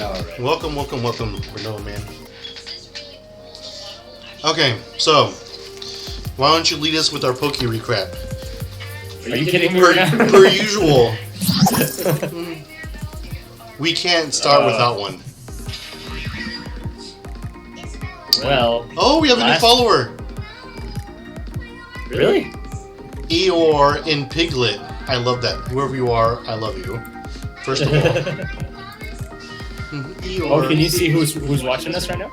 Alright. Welcome, Renault man. Okay, so why don't you lead us with our Poke recap? Are you kidding me right now? Per usual. We can't start without one. Well. Oh, we have a new follower. Really? Eeyore in Piglet. I love that. Whoever you are, I love you. First of all. Eeyore. Oh, can you see who's watching us right now?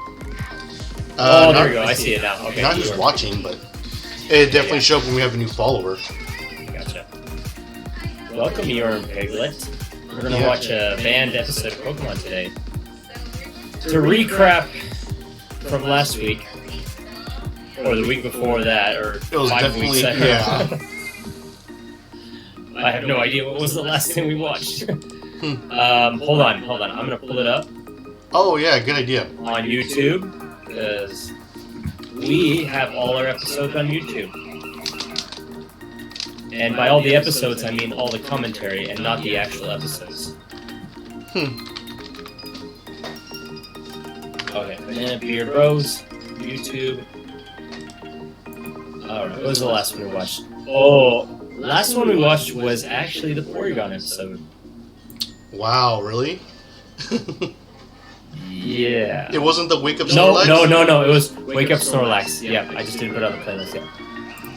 There we go. I see it now. Okay. Not just watching, but it definitely shows up when we have a new follower. Gotcha. Welcome, Eeyore and Piglet. We're gonna watch a banned episode of Pokemon today. To recap from last week, or the week before that, or it was 5 weeks ago. Yeah. I have no idea what was the last thing we watched. Hold on. I'm gonna pull it up. Oh yeah, good idea. On YouTube, because we have all our episodes on YouTube. And by all the episodes, I mean all the commentary and not the actual episodes. Okay, Banana Beard Bros, YouTube. Alright, what was the last one we watched? Oh, last one we watched was actually the Porygon episode. Wow, really? Yeah. It wasn't the Wake Up Snorlax? No, it was Wake Up Snorlax. Yeah, I just didn't put it on the playlist yet.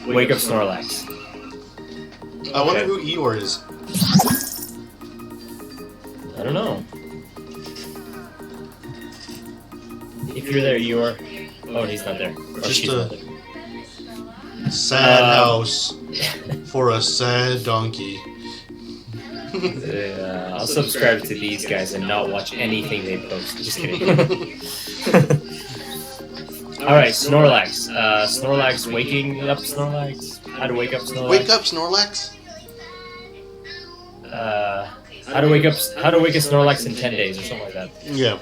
Wake Up Snorlax. I wonder who Eeyore is. I don't know. If you're there, Eeyore. Oh, he's not there. Oh, Just she's not there. Sad house for a sad donkey. Yeah, I'll subscribe to these guys and not watch anything they post. Just kidding. Alright, Snorlax. Snorlax waking up Snorlax. How to wake up Snorlax. Wake up, Snorlax. How to wake a Snorlax in 10 days or something like that. Yeah.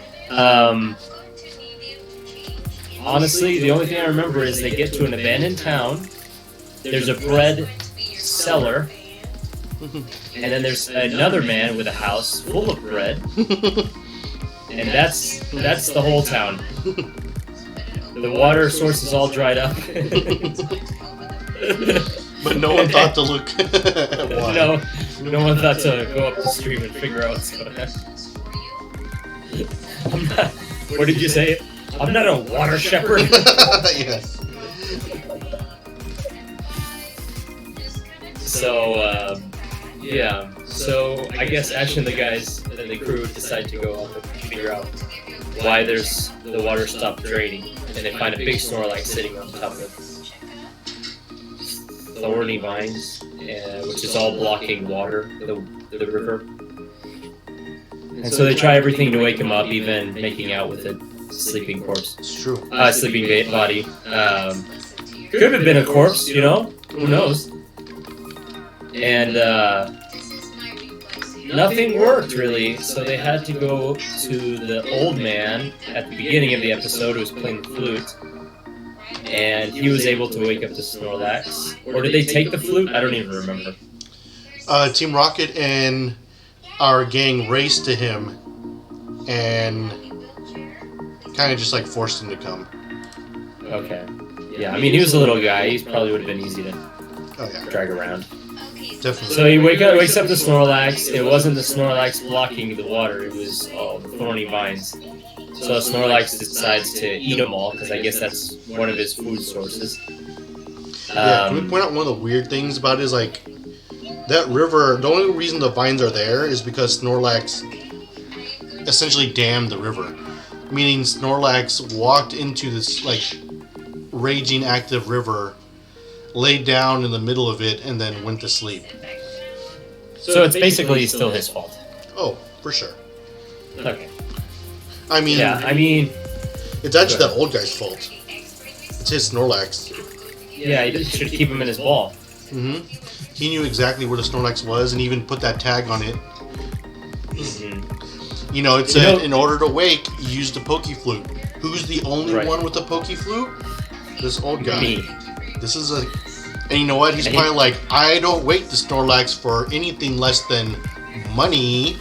Honestly, the only thing I remember is they get to an abandoned town. There's a bread seller. And then there's another man with a house full of bread. And that's the whole town. The water source is all dried up. But no one thought to look. No one thought to go up the stream and figure out what's going on. What did you say? I'm not a water shepherd. Yes. So, yeah. So, I guess Ash and the guys and the crew decide to go up and figure out why the water stopped draining. And they find a big Snorlax sitting on top of thorny vines, which is all blocking water, the river. And so they try everything to wake him up, even making out with a sleeping corpse. It's true. Sleeping body. Could have been a corpse, you know? Who knows? And nothing worked, really, so they had to go to the old man at the beginning of the episode who was playing the flute. And he was able to wake up the Snorlax. Or did they take the flute? I don't even remember. Team Rocket and our gang raced to him and kind of just like forced him to come. Okay. Yeah, I mean, he was a little guy. He probably would have been easy to drag around. Definitely. So he wakes up the Snorlax. It wasn't the Snorlax blocking the water. It was all the thorny vines. So Snorlax decides to eat them all, because I guess that's one of his food sources. Can we point out one of the weird things about it is, like, that river, the only reason the vines are there is because Snorlax essentially dammed the river. Meaning Snorlax walked into this, like, raging active river, laid down in the middle of it, and then went to sleep. So it's basically still his fault. Oh, for sure. Okay. I mean, it's actually that old guy's fault. It's his Snorlax. Yeah, he should keep him in his ball. Mm-hmm. He knew exactly where the Snorlax was, and even put that tag on it. Mm-hmm. You know, it said, in order to wake, use the Poke Flute. Who's the only one with the Poke Flute? This old guy. Me. This is a... And you know what? He's probably like, I don't wake the Snorlax for anything less than money.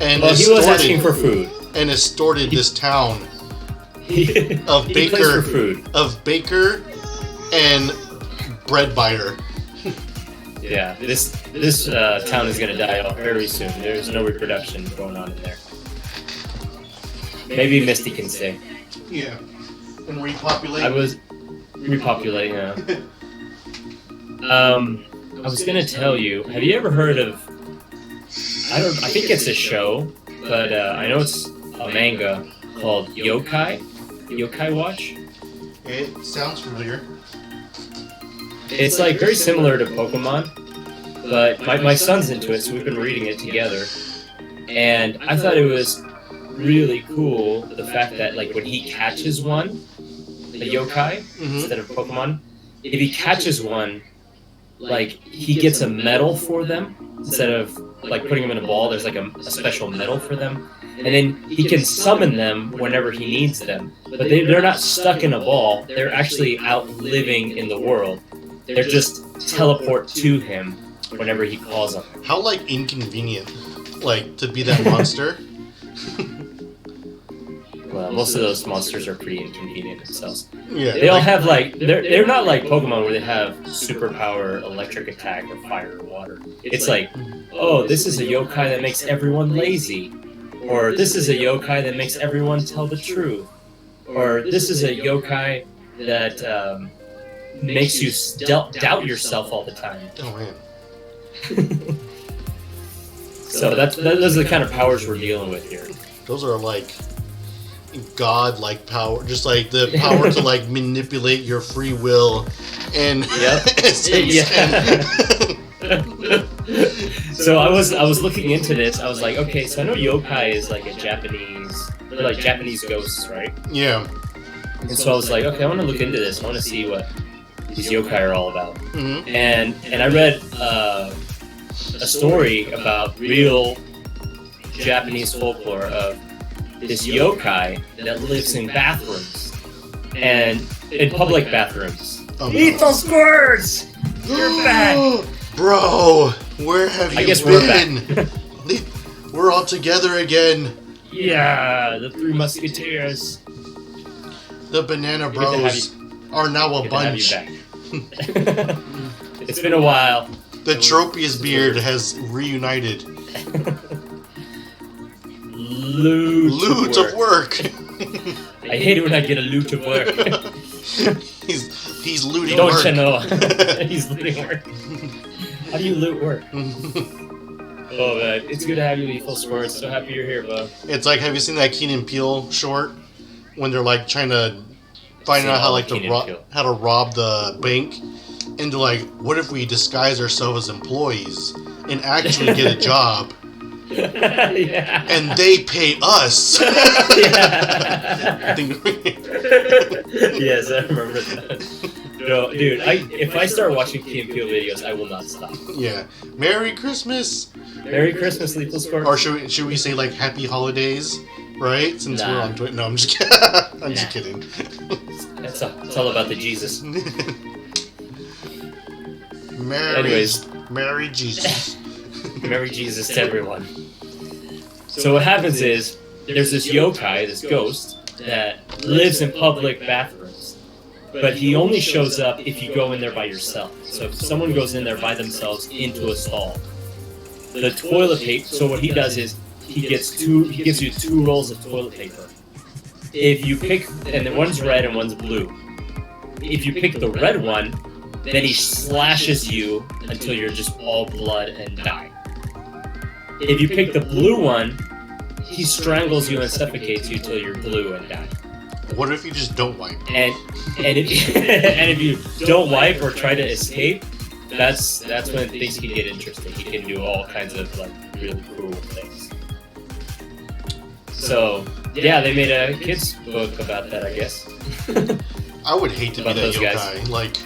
and well, he was asking for food. And extorted this town of He plays for food. Baker and bread buyer. Yeah, this town is gonna die off very soon. There's no reproduction going on in there. Maybe Misty can stay. Yeah, and repopulate. I was repopulating. I was gonna tell you. Have you ever heard of? I think it's a show, but I know it's a manga called Yokai Watch. It sounds familiar. It's like very similar to Pokemon, but my son's into it, so we've been reading it together. And I thought it was really cool the fact that like when he catches one, a yokai instead of Pokemon, if he catches one, like he gets a medal for them instead of like putting them in a ball. There's like a special medal for them, and then he can summon them whenever he needs them. But they're not stuck in a ball. They're actually out living in the world. They're just teleport to him whenever he calls them. How like inconvenient, like to be that monster. Well, most of those monsters are pretty inconvenient themselves. Yeah, they all have like they're not like Pokemon where they have superpower, electric attack, or fire or water. It's like, oh, this is a yokai that makes everyone lazy, or this is a yokai that makes everyone tell the truth, or this is a yokai that makes you doubt yourself all the time. Oh man. So those are the kind of powers we're dealing with here. Those are like god-like power, just like the power to like manipulate your free will and So I was looking into this. I was like, okay, so I know yokai is like a Japanese ghosts, right? Yeah. And so I was like, okay, I want to look into this. I want to see what these yokai are all about. Mm-hmm. And I read a story about real Japanese folklore of this yokai that lives in bathrooms and in public bathrooms. Oh, no. Lethal squirts! You're back! Bro, where have you I guess been? we're back. We're all together again. Yeah, the Three Musketeers. The Banana Bros are now a bunch. It's been a while. The Tropius beard has reunited. Loot of work. I hate it when I get a loot of work. He's looting Don't work. you know? He's looting work. How do you loot work? Oh man, it's good to have you, Lethal Squirts. So happy you're here, bub. It's like, have you seen that Key and Peele short when they're like trying to find out how to rob the bank, and they're like, what if we disguise ourselves as employees and actually get a job? Yeah. And they pay us. Yeah. Yes, I remember that. No, dude, if I start watching Key and Peele videos, I will not stop. Yeah. Merry Christmas. Merry Christmas, Lethal Squirts. Or should we say like Happy Holidays, right? Since we're on Twitter. No, I'm just kidding. I'm just kidding. It's all about the Jesus. Merry Jesus. Merry Jesus to everyone. So what happens is, there's this yokai, this ghost, that lives in public bathrooms. But he only shows up if you go in there by yourself. So if someone goes in there by themselves into a stall, the toilet paper, so what he does is, he gives you 2 rolls of toilet paper. If you pick, and one's red and one's blue. If you pick the red one, then he slashes you until you're just all blood and die. If you pick the blue one, he strangles you and suffocates you till you're blue and die. What if you just don't wipe? And if you don't wipe or try to escape, that's when things can get interesting. You can do all kinds of like really cool things. So yeah, they made a kids book about that, I guess. I would hate to be that yokai. Guys. Like,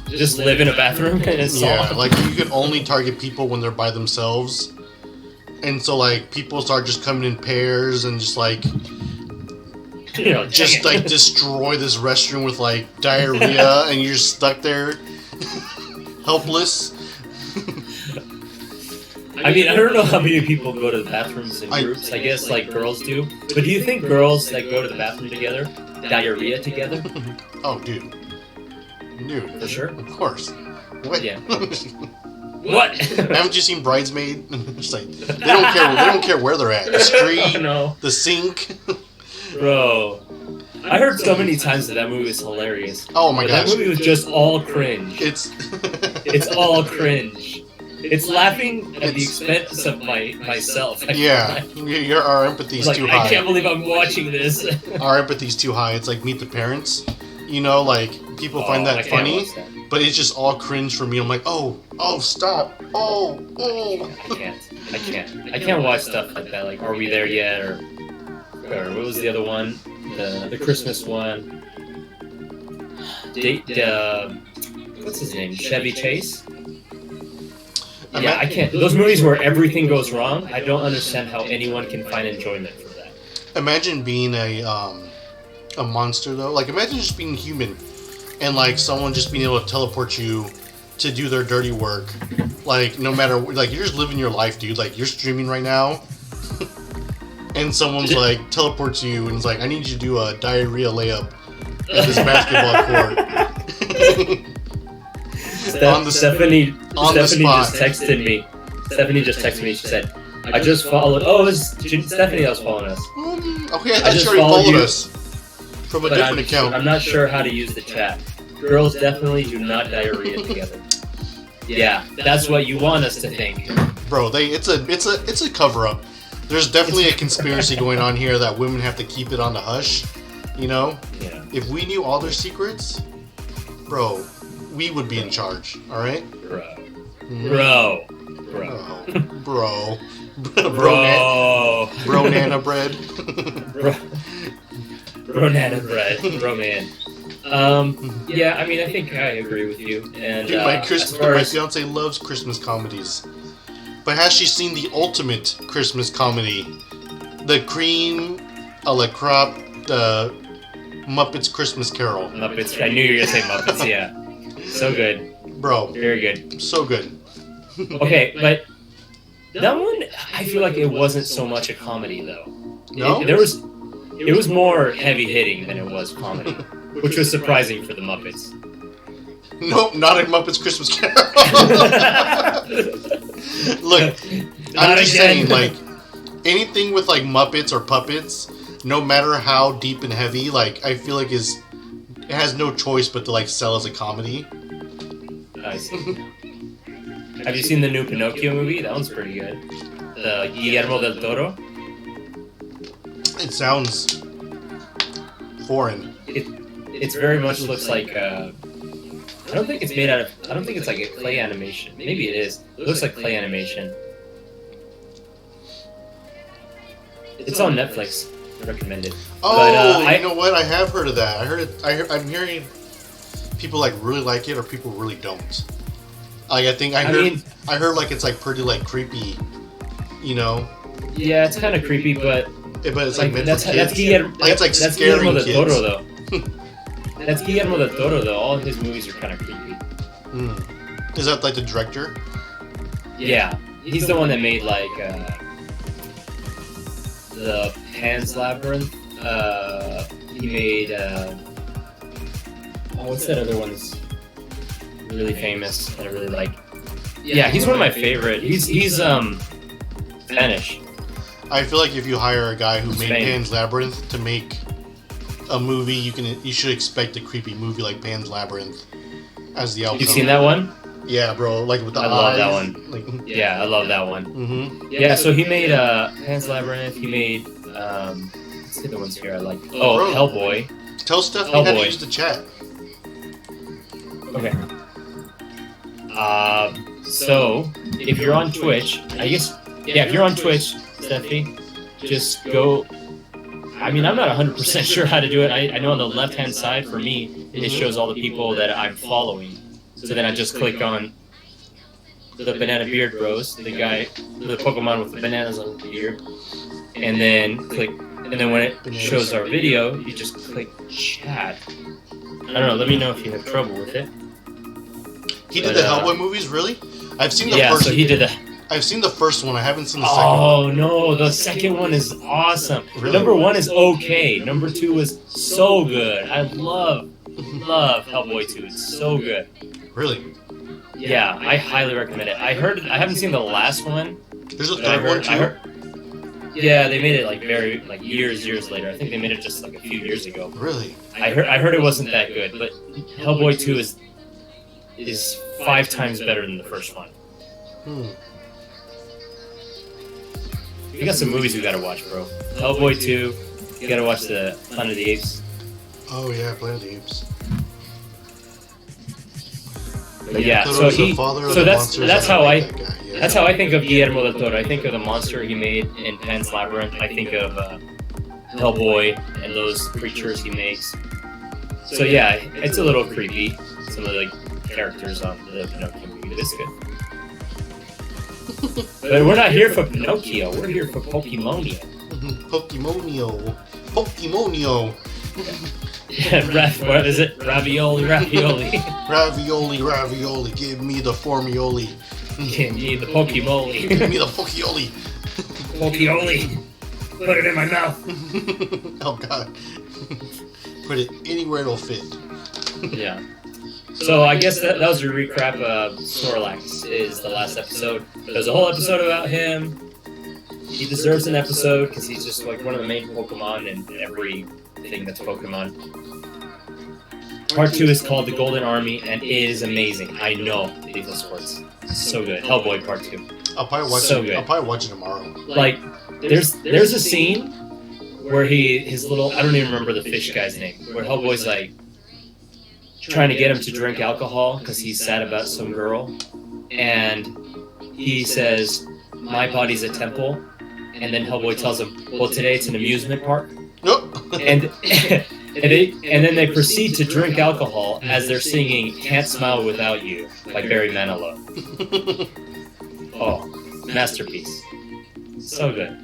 just live in a bathroom and it's yeah, like you can only target people when they're by themselves, and so like people start just coming in pairs and just like, just like destroy this restroom with like diarrhea, and you're stuck there, helpless. I mean, I don't know how many people go to the bathrooms in groups. I guess like girls do. But do you think girls that go to the bathroom together, diarrhea together? Oh, dude. For sure. Of course. What? Yeah. What? Haven't you seen Bridesmaid? It's like they don't care. They don't care where they're at. The street, the sink. Bro, I heard so many times that movie is hilarious. Oh my gosh. That movie was just all cringe. It's all cringe. It's laughing at the expense of myself. Our empathy's too high. I can't believe I'm watching this. Our empathy's too high. It's like Meet the Parents. You know, like people find that funny, but it's just all cringe for me. I'm like, oh, stop, oh. I can't watch stuff like that. Like, Are We There Yet? Or what was the other one? The Christmas one. What's his name? Chevy Chase. Yeah, I can't. Those movies where everything goes wrong, I don't understand how anyone can find enjoyment from that. Imagine being a monster though. Like imagine just being human, and like someone just being able to teleport you to do their dirty work. Like no matter, like you're just living your life, dude. Like you're streaming right now, and someone's like teleports you and is like, I need you to do a diarrhea layup at this basketball court. Stephanie just texted me. Stephanie just texted me. She said, "I just followed." Oh, it was Stephanie that was following us. Okay, I thought she already followed us from a different account. I'm not sure how to use the chat. Girls definitely do not diarrhea together. Yeah, that's what you want us to think. Bro, it's a cover up. There's definitely a conspiracy going on here that women have to keep it on the hush. You know? Yeah. If we knew all their secrets, bro, we would be in charge. All right? Bro. Bro nana bread. Bro nana bread. Bro man. Yeah, I mean, I think I agree with you. And dude, my fiance loves Christmas comedies. But has she seen the ultimate Christmas comedy? The Cream a la Crop, the Muppets Christmas Carol. Muppets. I knew you were gonna say Muppets. Yeah. So good. Bro. Very good. So good. Okay, but that one, I feel like it wasn't so much a comedy though. No? It was more heavy hitting than it was comedy, which was surprising for the Muppets. Nope, not in Muppets Christmas Carol. Look, I'm just saying, like, anything with like Muppets or puppets, no matter how deep and heavy, like I feel like it has no choice but to like sell as a comedy. I see. Have you seen the new Pinocchio movie? That one's pretty good. The Guillermo del Toro. It sounds foreign. It very much looks like. I don't think it's made out of. I don't think it's like a clay animation. Maybe it is. It looks like clay animation. It's on Netflix. I recommend it. Oh, but, you know what? I have heard of that. I heard it. I'm hearing people like really like it, or people really don't. Like I heard like it's like pretty like creepy, you know. Yeah, it's kind of creepy, but it's like that's Guillermo. It's like that's scaring Guillermo del kids. Toro, though. That's Guillermo del Toro, though. All of his movies are kind of creepy. Is that like the director? Yeah, he's the one that made like the Pan's Labyrinth. He made what's that other one that's really famous that I really like? Yeah, he's one of my favorite. He's Spanish. I feel like if you hire a guy who made Pan's Labyrinth to make a movie, you should expect a creepy movie like Pan's Labyrinth as the outcome. You seen that one? Yeah, bro. Like with the eyes. I love that one. Like, yeah, I love that one. Mm-hmm. Yeah, so he made Pan's Labyrinth. He made what's the other ones here I like? Oh, Hellboy. Tell Stephanie how to use the chat. Okay. So if you're on Twitch, I guess if you're on Twitch, Stephanie, just go. I mean, I'm not 100% sure how to do it. I know on the left-hand side for me, it shows all the people that I'm following. So then I just click on the Banana Beard Bros, the Pokemon with the bananas on the beard, and then click. And then when it shows our video, you just click chat. I don't know. Let me know if you have trouble with it. He did the Hellboy movies, really? I've seen the first. Yeah, so he did the. I've seen the first one. I haven't seen the second one. Oh no, the second one is awesome. Really? Number 1 is okay. Number 2 is so good. I love Hellboy 2. It's so good. Really? Yeah, I highly recommend it. I haven't seen the last one. There's a third one too? Yeah, they made it like years later. I think they made it just like a few years ago. Really? I heard it wasn't that good, but Hellboy 2 is 5 times better than the first one. We got some movies we gotta watch, bro. Hellboy 2, you gotta watch the Planet of the Apes. Oh yeah, Planet of the Apes. But yeah, so that's how I think of Guillermo del Toro. I think of the monster he made in Pan's Labyrinth. I think of Hellboy and those creatures he makes. So yeah, it's a little creepy. Some of the characters on the Pinocchio movie. It's good. But we're not here for Pinocchio. We're here for Pokemonio. Pokemonio. What is it? Ravioli. Ravioli. Give me the formioli. Give me the Pokemoli. Give me the Pokeoli. Pokeoli. Put it in my mouth. Oh god. Put it anywhere it'll fit. Yeah. So I guess that was your recap of Snorlax is the last episode. There's a whole episode about him. He deserves an episode because he's just like one of the main Pokemon in everything that's Pokemon. Part 2 is called The Golden Army and it is amazing. I know Lethal Sports. So good. Hellboy Part 2. I'll probably watch so it. Good. I'll probably watch it tomorrow. Like there's a scene where his little, I don't even remember the fish guy's name, where Hellboy's like trying to get him to drink alcohol because he's sad about some girl, and he says, "My body's a temple," and then Hellboy tells him, "Well, today it's an amusement park," and then they proceed to drink alcohol as they're singing "Can't Smile Without You" by Barry Manilow. Oh, masterpiece! So good.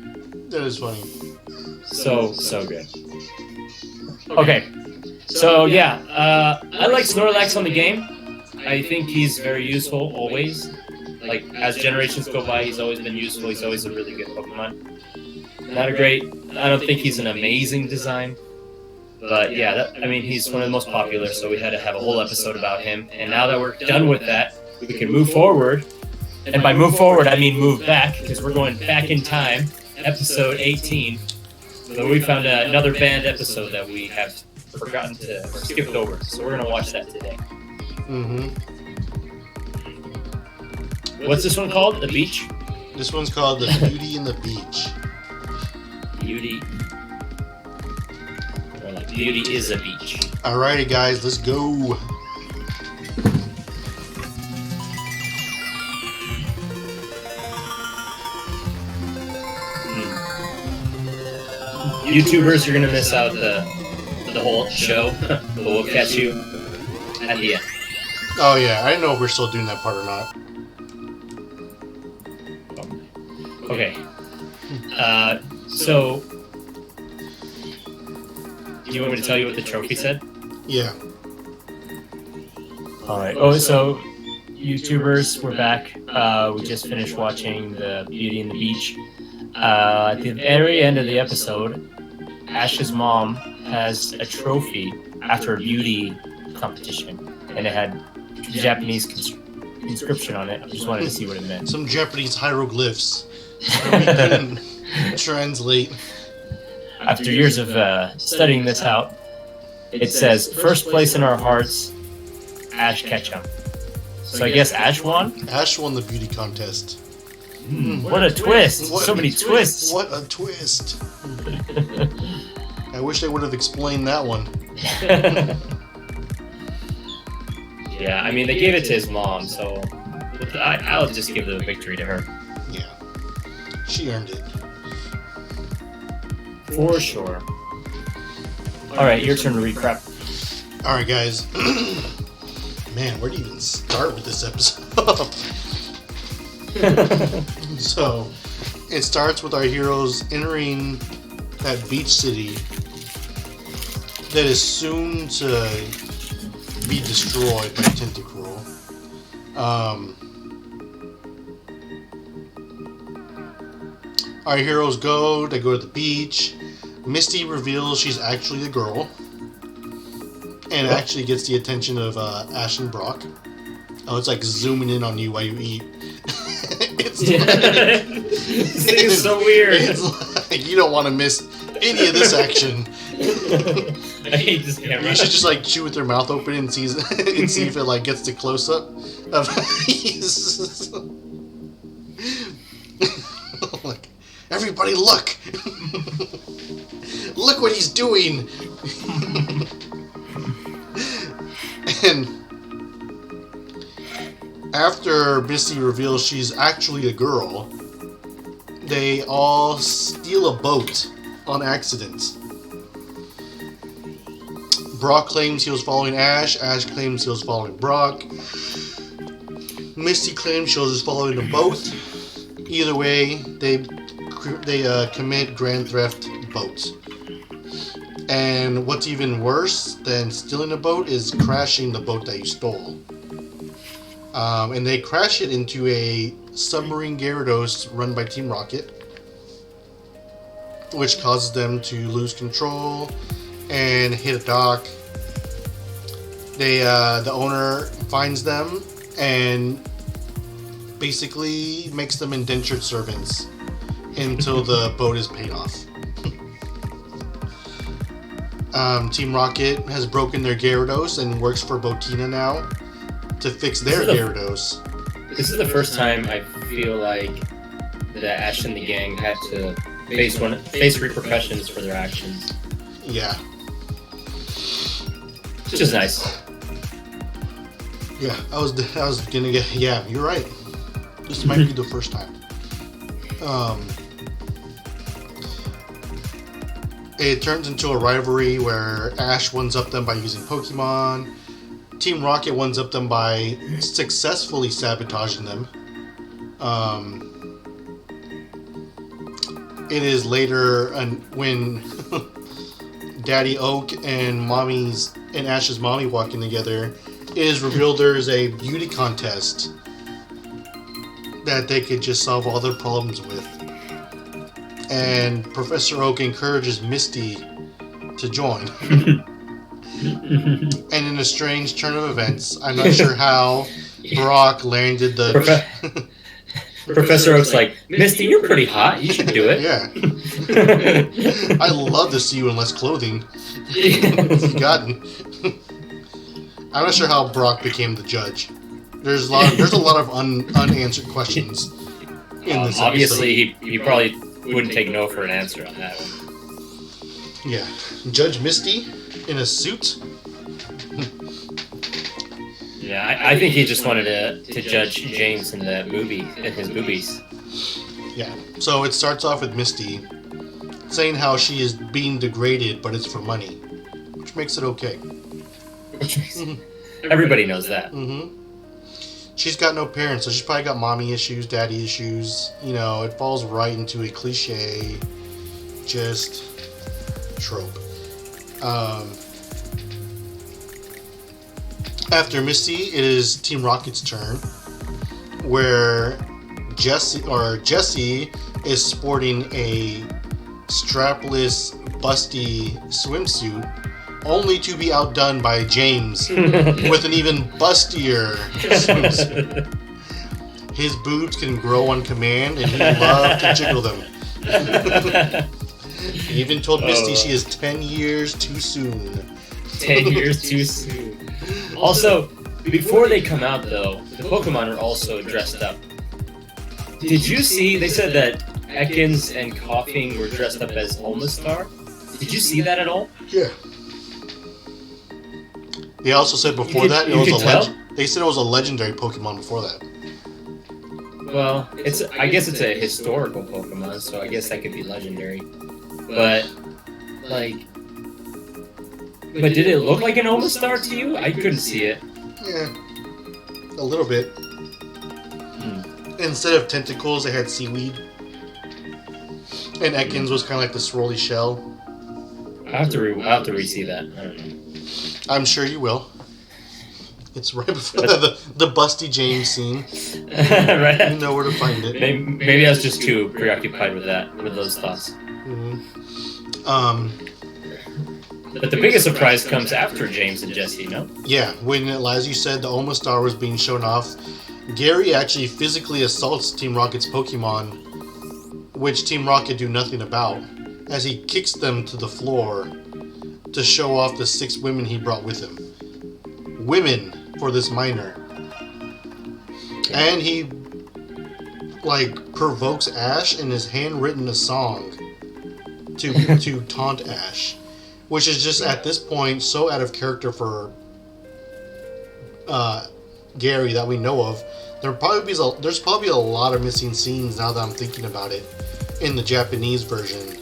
That is funny. So good. Okay. So yeah, I like Snorlax on the game. I think he's very useful always. Like as generations go by, he's always been useful. He's always a really good Pokemon. I don't think he's an amazing design, but yeah, he's one of the most popular. So we had to have a whole episode about him. And now that we're done with that, we can move forward. And by move forward, I mean move back because we're going back in time. Episode 18. So we found another banned episode that we have forgotten to or skipped over, so we're gonna watch that today. What's this one called? The Beach? This one's called The Beauty and the Beach. Beauty. Or like Beauty is a Beach. Alrighty guys, let's go. YouTubers, you're gonna miss out the whole show, but we'll catch you at the end. Oh yeah, I didn't know if we're still doing that part or not. Okay. So, do you want me to tell you what the trophy said? Yeah. Alright. Oh, so, YouTubers, we're back. We just finished watching the Beauty and the Beach. At the very end of the episode, Ash's mom has a trophy after a beauty competition, and it had Japanese inscription on it. I just wanted to see what it meant. Some Japanese hieroglyphs. So we can translate. After years of studying this out, it says, "First place in our hearts, Ash Ketchum." So I guess Ash won? Ash won the beauty contest. What a twist! So many twists! What a twist! I wish they would have explained that one. Yeah, I mean, they gave it to his mom, so I'll just give the victory to her. Yeah. She earned it. For sure. Alright, your turn to recap. Alright, guys. Man, where do you even start with this episode? So, it starts with our heroes entering that beach city that is soon to be destroyed by Tentacruel. Our heroes go. They go to the beach. Misty reveals she's actually a girl, and actually gets the attention of Ash and Brock. Oh, it's like zooming in on you while you eat. This thing is so weird. It's like you don't want to miss any of this action. I hate this camera. You should just like chew with your mouth open and see if it like gets the close up of. Like, everybody, look! Look what he's doing. And after Misty reveals she's actually a girl, they all steal a boat on accident. Brock claims he was following Ash. Ash claims he was following Brock. Misty claims she was just following them both. Either way, they commit grand theft boats. And what's even worse than stealing a boat is crashing the boat that you stole. And they crash it into a submarine Gyarados run by Team Rocket, which causes them to lose control and hit a dock. The owner finds them and basically makes them indentured servants until the boat is paid off. Team Rocket has broken their Gyarados and works for Botina now to fix their Gyarados. This is the first time I feel like the Ash and the gang had to face repercussions for their actions. Yeah. Which is nice. Yeah, I was gonna get. Yeah, you're right. This might be the first time. It turns into a rivalry where Ash ones up them by using Pokemon. Team Rocket ones up them by successfully sabotaging them. It is later when Daddy Oak and Ash's mommy walking together, it is revealed there is a beauty contest that they could just solve all their problems with. And Professor Oak encourages Misty to join. And in a strange turn of events, I'm not sure how Brock landed the... Professor Oak's like, Misty, you're pretty hot. You should do it. Yeah. I'd love to see you in less clothing. You've gotten. I'm not sure how Brock became the judge. There's a lot of unanswered questions in this episode. Obviously, he probably wouldn't take no for an answer on that one. Yeah. Judge Misty in a suit? Yeah, I think he just wanted to judge James in the movie, in his boobies. Yeah. So it starts off with Misty saying how she is being degraded, but it's for money, which makes it okay. Everybody knows that. Mm-hmm. She's got no parents, so she's probably got mommy issues, daddy issues. You know, it falls right into a cliche, just trope. After Misty, it is Team Rocket's turn, where Jessie is sporting a strapless, busty swimsuit, only to be outdone by James with an even bustier swimsuit. His boobs can grow on command, and he loves to jiggle them. He even told Misty she is 10 years too soon. 10 years too soon. Also, before they come out, though, the Pokemon are also dressed up. Did you see? They said that Ekans and Coughing were dressed up as Omastar. Did you see that at all? Yeah. They also said before that it was They said it was a legendary Pokemon before that. Well, I guess it's a historical Pokemon, so I guess that could be legendary. But did it look like an Omastar to you? I couldn't see it. Yeah, a little bit. Instead of tentacles, they had seaweed. And Ekans was kind of like the swirly shell. I'll have to re-see that. I don't know. I'm sure you will. It's right before the Busty James scene. Right? You know where to find it. Maybe I was just too preoccupied with those thoughts. But the biggest surprise comes after James and Jesse, no? Yeah, when, as you said, the Omastar was being shown off, Gary actually physically assaults Team Rocket's Pokemon, which Team Rocket do nothing about, as he kicks them to the floor to show off the 6 women he brought with him. Women for this minor. And he, provokes Ash and has handwritten a song to taunt Ash. Which is just, at this point, so out of character for Gary that we know of. There's probably a lot of missing scenes now that I'm thinking about it in the Japanese version.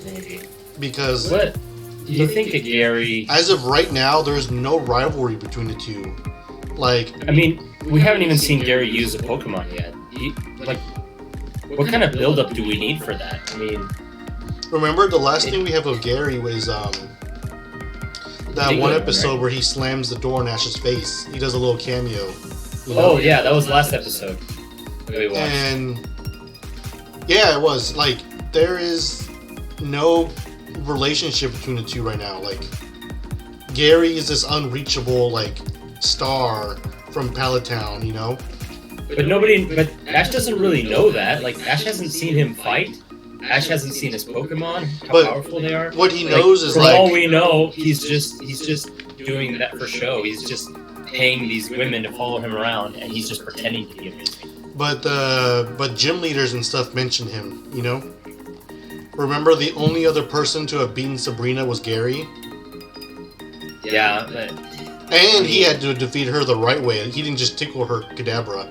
Maybe. Because... What do you think of Gary... As of right now, there's no rivalry between the two. I mean, we haven't even seen Gary use a Pokemon yet. What kind of build-up do we need for that? I mean... Remember, the last thing we have of Gary was that one episode where he slams the door in Ash's face. He does a little cameo. You know? Oh, yeah, that was the last episode that we watched. And, yeah, it was. There is no relationship between the two right now. Gary is this unreachable, star from Pallet Town, you know? But Ash doesn't really know that. Ash hasn't seen him fight. Ash hasn't seen his Pokemon, how powerful they are. What he knows is for all we know, he's just doing that for show. He's just paying these women to follow him around, and he's just pretending to be amazing. But gym leaders and stuff mention him, you know? Remember, the only other person to have beaten Sabrina was Gary? Yeah, but... And he had to defeat her the right way. He didn't just tickle her Kadabra.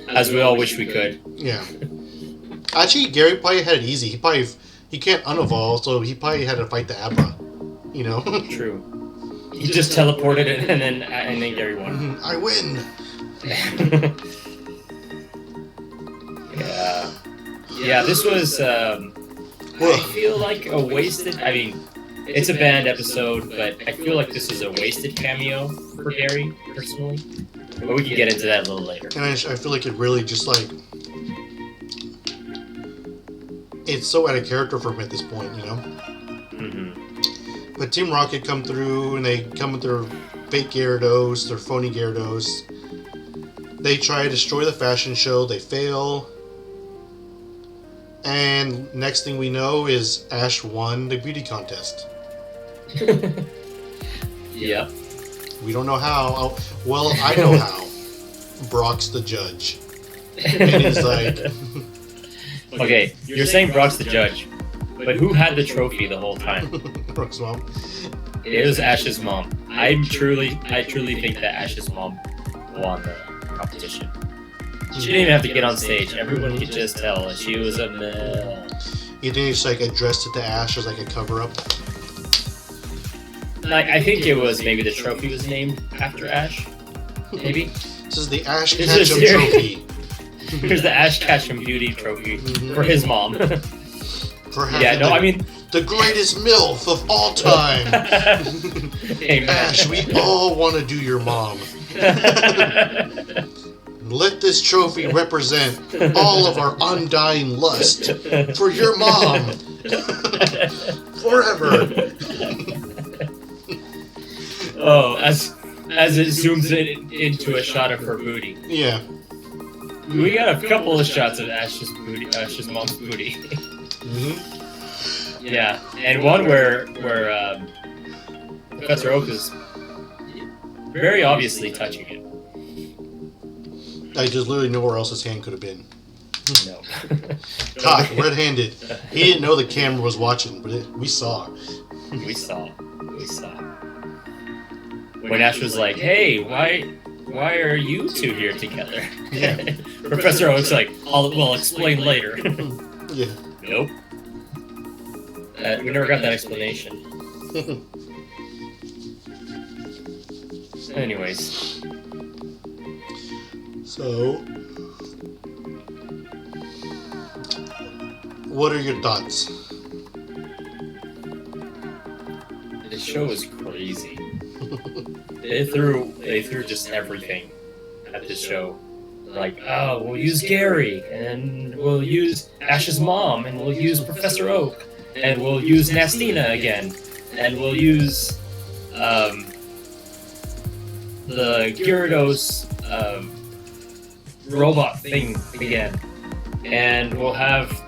As we all wish we could. Yeah. Actually, Gary probably had it easy. He can't unevolve, so he probably had to fight the Abra. You know? True. He just teleported it, and then Gary won. I win! Yeah. Yeah, this was, I feel like a wasted... I mean, it's a banned episode, but I feel like this is a wasted cameo for Gary, personally. But we can get into that a little later. And I feel like it really just, it's so out of character for him at this point, you know? Mm-hmm. But Team Rocket come through, and they come with their fake Gyarados, their phony Gyarados. They try to destroy the fashion show, they fail. And next thing we know is Ash won the beauty contest. Yep. We don't know how. Well, I know how. Brock's the judge. And he's like... Okay, you're saying Brock's the judge, but who had the trophy the whole time? Brock's mom. It was Ash's mom. I truly think that Ash's mom won the competition. She didn't even have to get on stage. Everyone could just tell that she was a male. You think it's addressed it to Ash as a cover-up? I think it was maybe the trophy was named after Ash. Maybe. This is the Ash Ketchum trophy. Here's the Ash Ketchum beauty trophy for his mom. For having the greatest MILF of all time. Amen. Ash, we all want to do your mom. Let this trophy represent all of our undying lust for your mom. Forever. Oh, as it zooms into a shot of her booty. Yeah. We got a couple of shots of Ash's mom's booty. Mm-hmm. Yeah, and one where Professor Oak is very obviously touching it. I just literally know where else his hand could have been. No. Caught red-handed. He didn't know the camera was watching, but we saw. We saw. When Ash was like, "Hey, why are you two here together?" Yeah. Professor Oak's like, "We'll explain later." Yeah. Nope. We never got that explanation. Anyways. So, what are your thoughts? show was crazy. They threw just everything at this show. Like, oh, we'll use Gary, and we'll use Ash's mom, and we'll use Professor Oak, and we'll use Nastina again, and we'll use the Gyarados robot thing again, and we'll have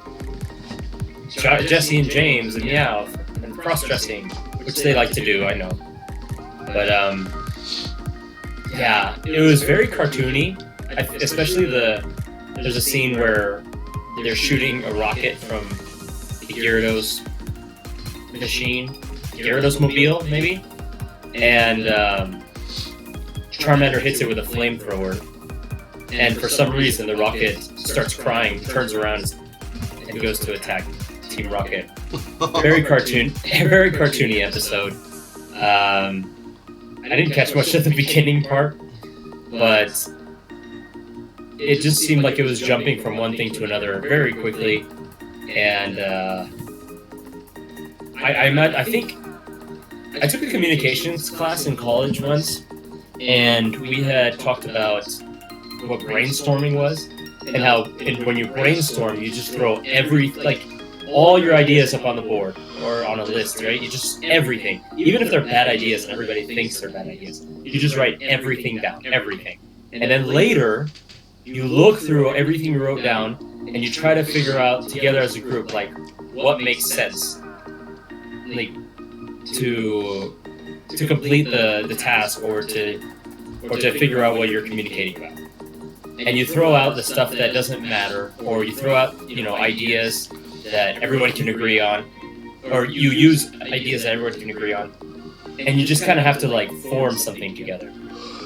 Jesse and James and Meowth and cross-dressing, which they like to do, I know. But yeah, it was very cartoony. Especially there's a scene where they're shooting a rocket from the Gyarados machine, Gyarados mobile maybe, and Charmander hits it with a flamethrower, and for some reason the rocket starts crying, turns around, and goes to attack Team Rocket. Very cartoony episode. I didn't catch much at the beginning part, but it just seemed like it was jumping from one thing to another very quickly, and I think I took a communications class in college once, and we had talked about what brainstorming was, and how when you brainstorm, you just throw all your ideas up on the board or on a list, right? You just everything, even if they're bad ideas and everybody thinks they're bad ideas, you just write everything down, everything, and then later you look through everything you wrote down, and you try to figure out together as a group, like, what makes sense, like, to complete the task, or to figure out what you're communicating about. And you throw out the stuff that doesn't matter, or you throw out, ideas that everyone can agree on, or you use ideas that everyone can agree on, and you just kind of have to, like, form something together.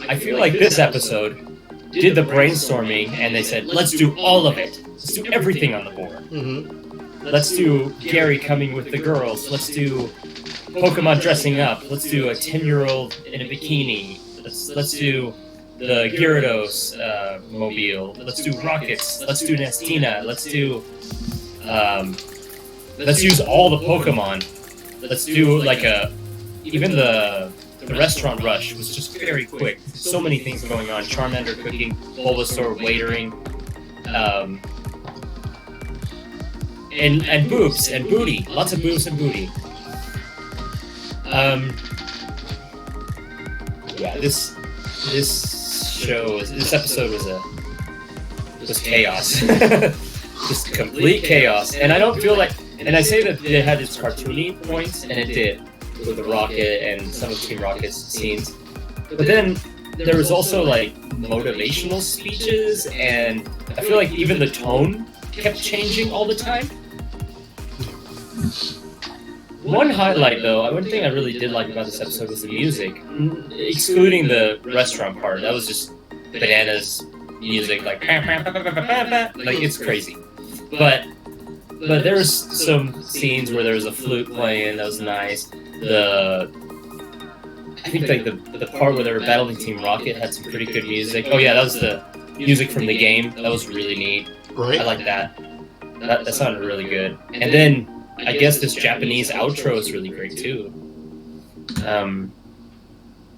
I feel like this episode did the brainstorming, and they said, let's do all of it. Let's do everything on the board. Mm-hmm. Let's do Gary coming with the girls. Let's do Pokemon dressing up. Let's do a 10-year-old in a bikini. Let's do the Gyarados mobile. Let's do rockets. Let's do Nastina. Let's use all the Pokemon. Let's do even the restaurant rush was just very quick. So many things going on. Charmander cooking, Bulbasaur waitering, and boobs and booty. Lots of boobs and booty. Yeah, this episode was chaos. Just complete chaos. And I don't feel like, and I say that it had its cartoony points, and it did, with the Rocket and some of Team Rocket's scenes. But then there was also, like, motivational speeches, and I feel like even the tone kept changing all the time. One highlight, though, one thing I really did like about this episode was the music. Excluding the restaurant part, that was just bananas music, like it's crazy. But there was some scenes where there was a flute playing, that was nice. I think like the part where they were battling Team Rocket had some pretty good music. Oh yeah, that was the music from the game. That was really neat. Right. I like that. That sounded really good. And then I guess this Japanese outro is really great too.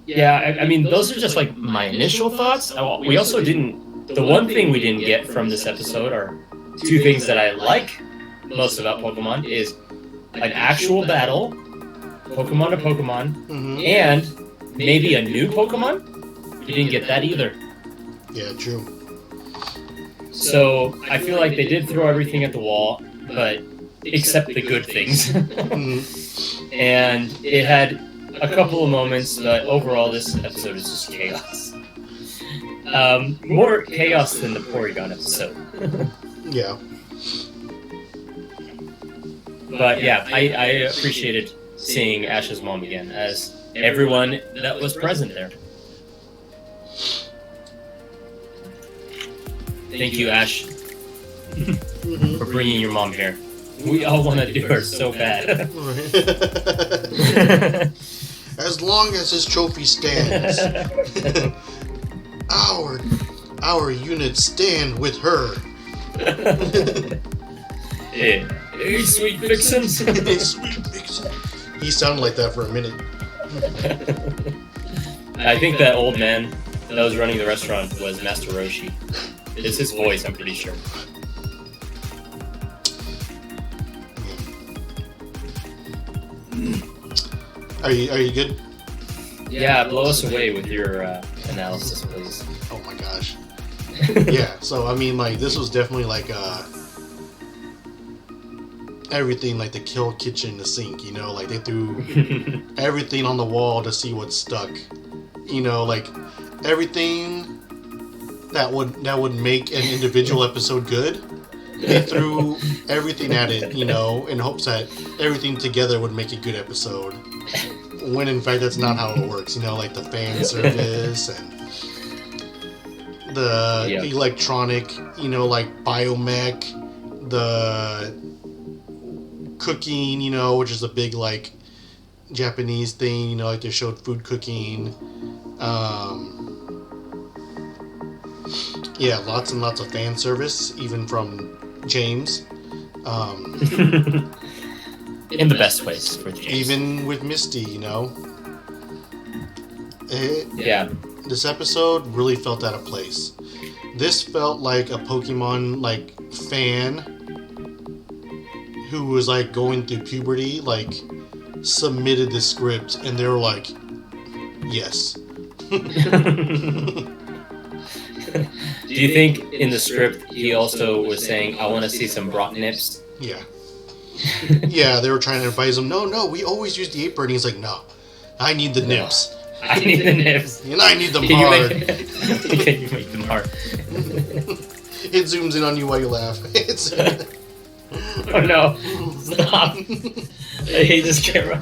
Yeah, I mean, those are just like my initial thoughts. We also didn't. The one thing we didn't get from this episode are two things that I like most about Pokemon is an actual battle, Pokemon to Pokemon, and maybe a new Pokemon. We didn't get that either. Yeah, true. So I feel like they did throw everything at the wall, but except the good things. And it had a couple of moments, but overall this episode is just chaos. More chaos than the Porygon episode. Yeah. But yeah, I appreciated seeing Ash's mom again, as everyone that was present there. Thank you, Ash, for bringing your mom here. We all want to do her so bad. As long as his trophy stands, our units stand with her. Hey, sweet vixens. Hey, sweet vixen. He sounded like that for a minute. I think that old man that was running the restaurant was Master Roshi. It's his voice, I'm pretty sure. Are you good? Yeah, blow us away with your analysis, please. Oh my gosh. Yeah, so I mean, like, this was definitely like everything, like the kill kitchen, the sink, you know, like they threw everything on the wall to see what stuck, you know, like everything that would make an individual episode good. They threw everything at it, you know, in hopes that everything together would make a good episode. When in fact that's not how it works, you know, like the fan service and the electronic, you know, like biomech, the cooking, you know, which is a big like Japanese thing, you know, like they showed food cooking. Yeah, lots and lots of fan service, even from James. In the best ways for James. Even with Misty, you know. Yeah. This episode really felt out of place. This felt like a Pokemon like fan who was like going through puberty, like submitted the script and they were like, yes. Do you think in the script he also was saying, I want to see some brat nips? Yeah. Yeah, they were trying to advise him, no, we always use the apron. He's like, no, I need the nips. I need the nips. And I need them hard. You make them hard. It zooms in on you while you laugh. Oh no. Stop. I hate this camera.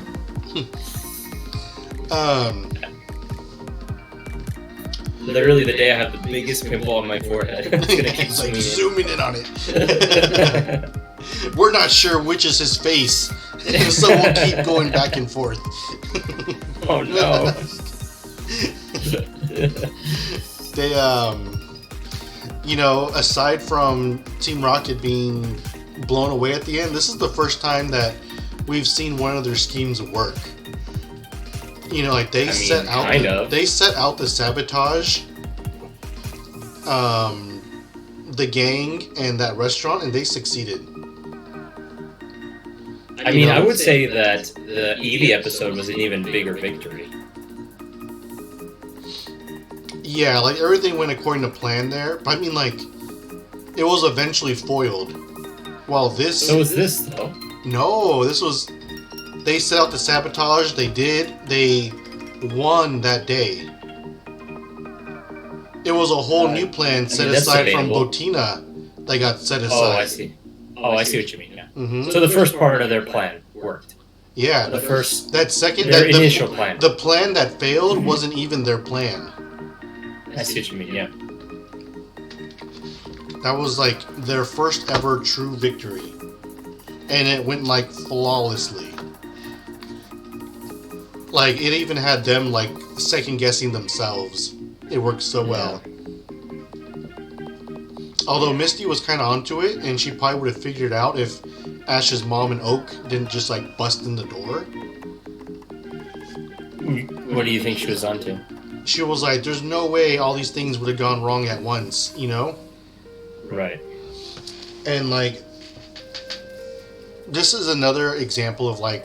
Literally the day I have the biggest pimple on my forehead. It's gonna keep it's like zooming in on it. We're not sure which is his face, so we'll keep going back and forth. Oh no. They, you know, aside from Team Rocket being blown away at the end, this is the first time that we've seen one of their schemes work. You know, like they set out the sabotage the gang and that restaurant, and they succeeded. I mean, I would say that the Eevee episode was an even bigger victory. Yeah, like everything went according to plan there. But I mean, like, it was eventually foiled. While this... So was this, though? No, this was... They set out the sabotage, they did, they won that day. It was a whole new plan set aside from Botina that got set aside. Oh, I see. Oh, I see what you mean, yeah. Mm-hmm. So the first part of their plan worked. Yeah. The first... That second... Their initial plan. The plan that failed wasn't even their plan. I see what you mean, yeah. That was like their first ever true victory. And it went like flawlessly. Like it even had them like second guessing themselves. It worked so well. Although Misty was kind of onto it, and she probably would have figured it out if Ash's mom and Oak didn't just like bust in the door. What do you think she was onto? She was like, there's no way all these things would have gone wrong at once, you know? Right. And like, this is another example of like,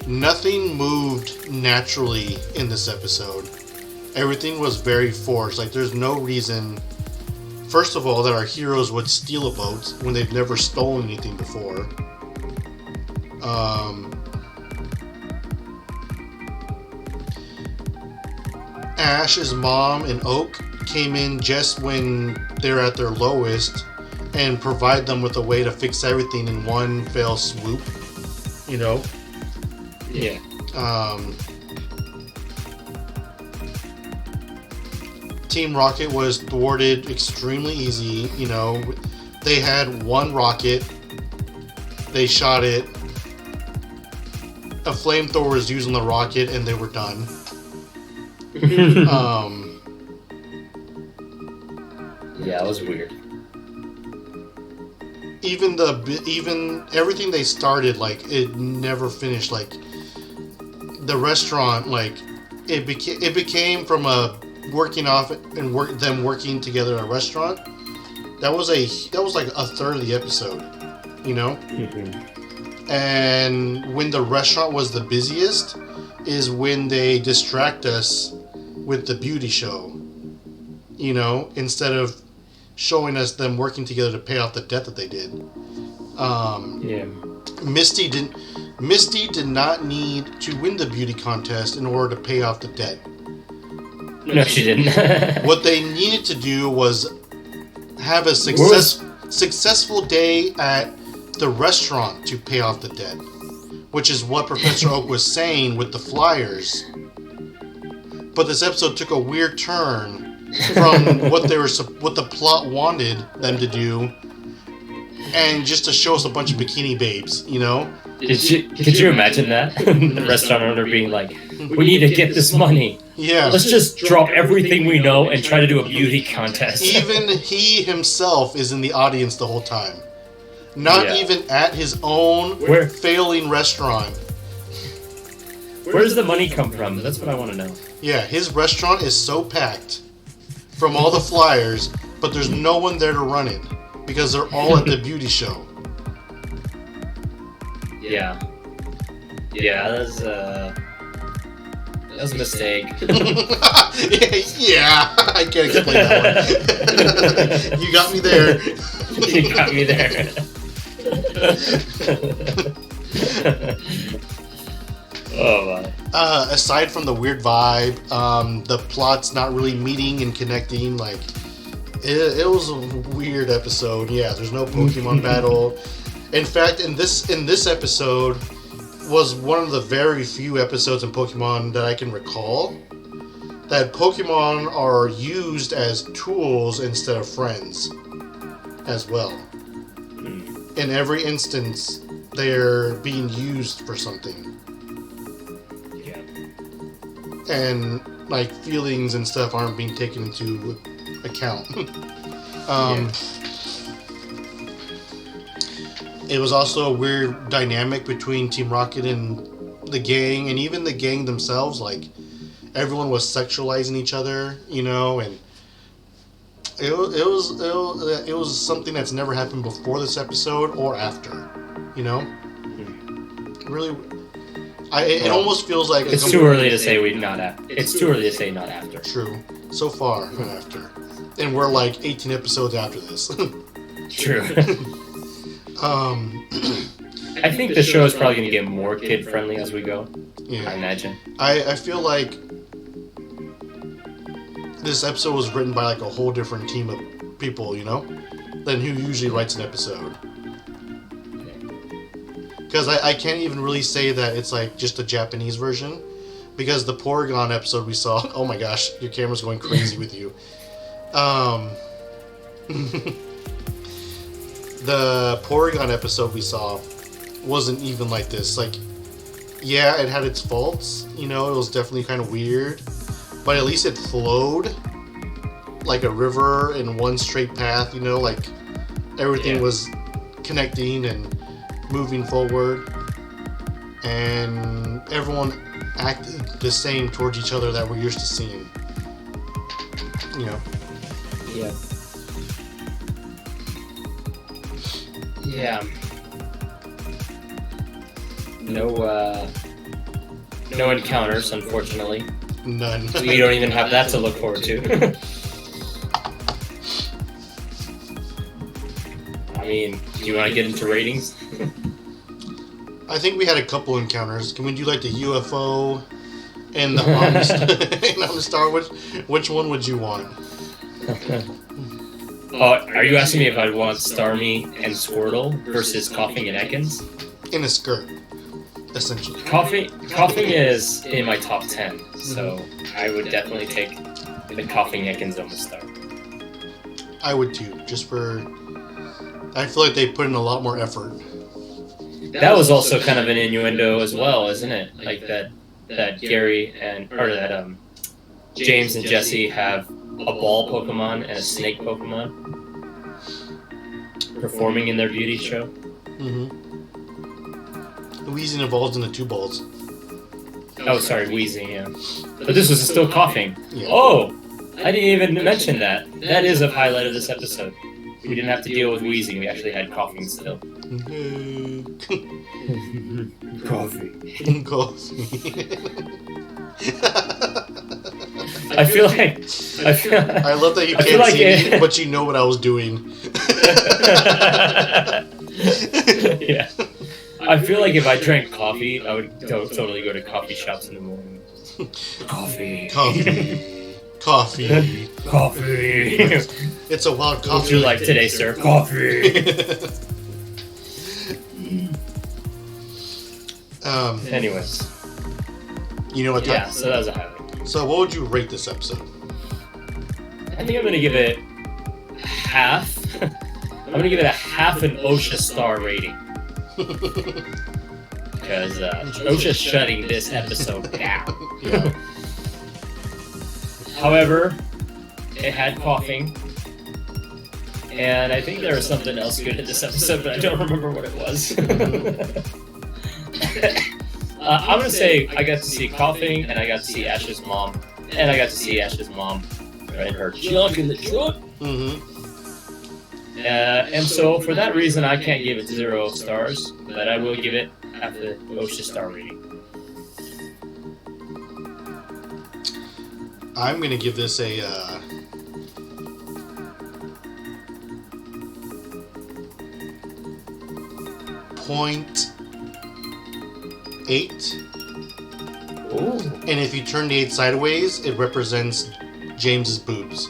nothing moved naturally in this episode. Everything was very forced. Like, there's no reason, first of all, that our heroes would steal a boat when they've never stolen anything before. Ash's mom and Oak came in just when they're at their lowest and provide them with a way to fix everything in one fell swoop. You know? Yeah. Team Rocket was thwarted extremely easy. You know, they had one rocket, they shot it, a flamethrower was used on the rocket, and they were done. Yeah, it was weird. Even everything they started, like, it never finished. Like, the restaurant, like, it became from a working off and them working together at a restaurant. That was like a third of the episode, you know? Mm-hmm. And when the restaurant was the busiest is when they distract us with the beauty show, you know, instead of showing us them working together to pay off the debt that they did. Yeah. Misty did not need to win the beauty contest in order to pay off the debt. No, she didn't. What they needed to do was have a successful day at the restaurant to pay off the debt, which is what Professor Oak was saying with the flyers. But this episode took a weird turn from what the plot wanted them to do, and just to show us a bunch of bikini babes, you know? Could you imagine that? The restaurant owner being like, "We need to get this money. Yeah. Let's just drop everything we know and try to do a beauty contest." Even he himself is in the audience the whole time. Not even at his own failing restaurant. Where does the money come from? That's what I want to know. Yeah, his restaurant is so packed from all the flyers, but there's no one there to run it because they're all at the beauty show. Yeah. Yeah, that was a mistake. Yeah, I can't explain that one. You got me there. You got me there. Oh my. Aside from the weird vibe, the plot's not really meeting and connecting. Like, it was a weird episode. Yeah, there's no Pokemon battle. In fact, in this episode was one of the very few episodes in Pokemon that I can recall that Pokemon are used as tools instead of friends as well. In every instance, they're being used for something. Yeah. And, like, feelings and stuff aren't being taken into account. It was also a weird dynamic between Team Rocket and the gang, and even the gang themselves. Like, everyone was sexualizing each other, you know, and it was something that's never happened before this episode or after, you know. Really, it almost feels like it's too early to say not after. It's too early to say not after. True, so far not after, and we're like 18 episodes after this. True. I think the show is probably going to get more kid-friendly as we go. Yeah. I imagine. I feel like this episode was written by like a whole different team of people, you know, than who usually writes an episode. Because I can't even really say that it's like just a Japanese version, because the Porygon episode we saw, oh my gosh, your camera's going crazy with you. The Porygon episode we saw wasn't even like this. Like, yeah, it had its faults, you know, it was definitely kind of weird, but at least it flowed like a river in one straight path, you know, like everything was connecting and moving forward, and everyone acted the same towards each other that we're used to seeing, you know. Yeah. Yeah. No encounters, unfortunately. None. We don't even have that to look forward to. I mean, do you want to get into ratings? I think we had a couple encounters. Can we do like the UFO and the Omnistar? Which one would you want? Are you asking me if I'd want Starmie and Squirtle versus Coughing and Ekans? In a skirt, essentially. Coughing is in my top 10, so I would definitely take the Coughing Ekans on the Star. I would too, just for... I feel like they put in a lot more effort. That was also kind of an innuendo as well, isn't it? Like that Gary James and Jesse have a ball Pokemon and a snake Pokemon performing in their beauty show. Weezing evolved into two balls. Oh, sorry, wheezing, yeah. But this was still coughing. Yeah. Oh! I didn't even mention that. That is a highlight of this episode. We didn't have to deal with wheezing, we actually had coughing still. Coffee. Coffee. I feel like... I love that you can't see me, but you know what I was doing. Yeah. I feel like if I drank coffee, I would totally go to coffee shops in the morning. Coffee. Coffee. Coffee. Coffee. It's a wild coffee. What would you like today, sir? Coffee. Anyways. You know what? Yeah, so that was a highlight. So what would you rate this episode? I think I'm gonna give it half. I'm gonna give it a half an OSHA star rating. Because OSHA's shutting this episode down. Yeah. However, it had coughing. And I think there was something else good in this episode, but I don't remember what it was. I'm gonna say I got to see coughing, and I got to see Ash's mom, and I got to see Ash's mom and her junk in the trunk. And so for that reason, I can't give it 0 stars, but I will give it half the OSHA star rating. I'm gonna give this a 0.8. Ooh. And if you turn the 8 sideways, it represents James's boobs.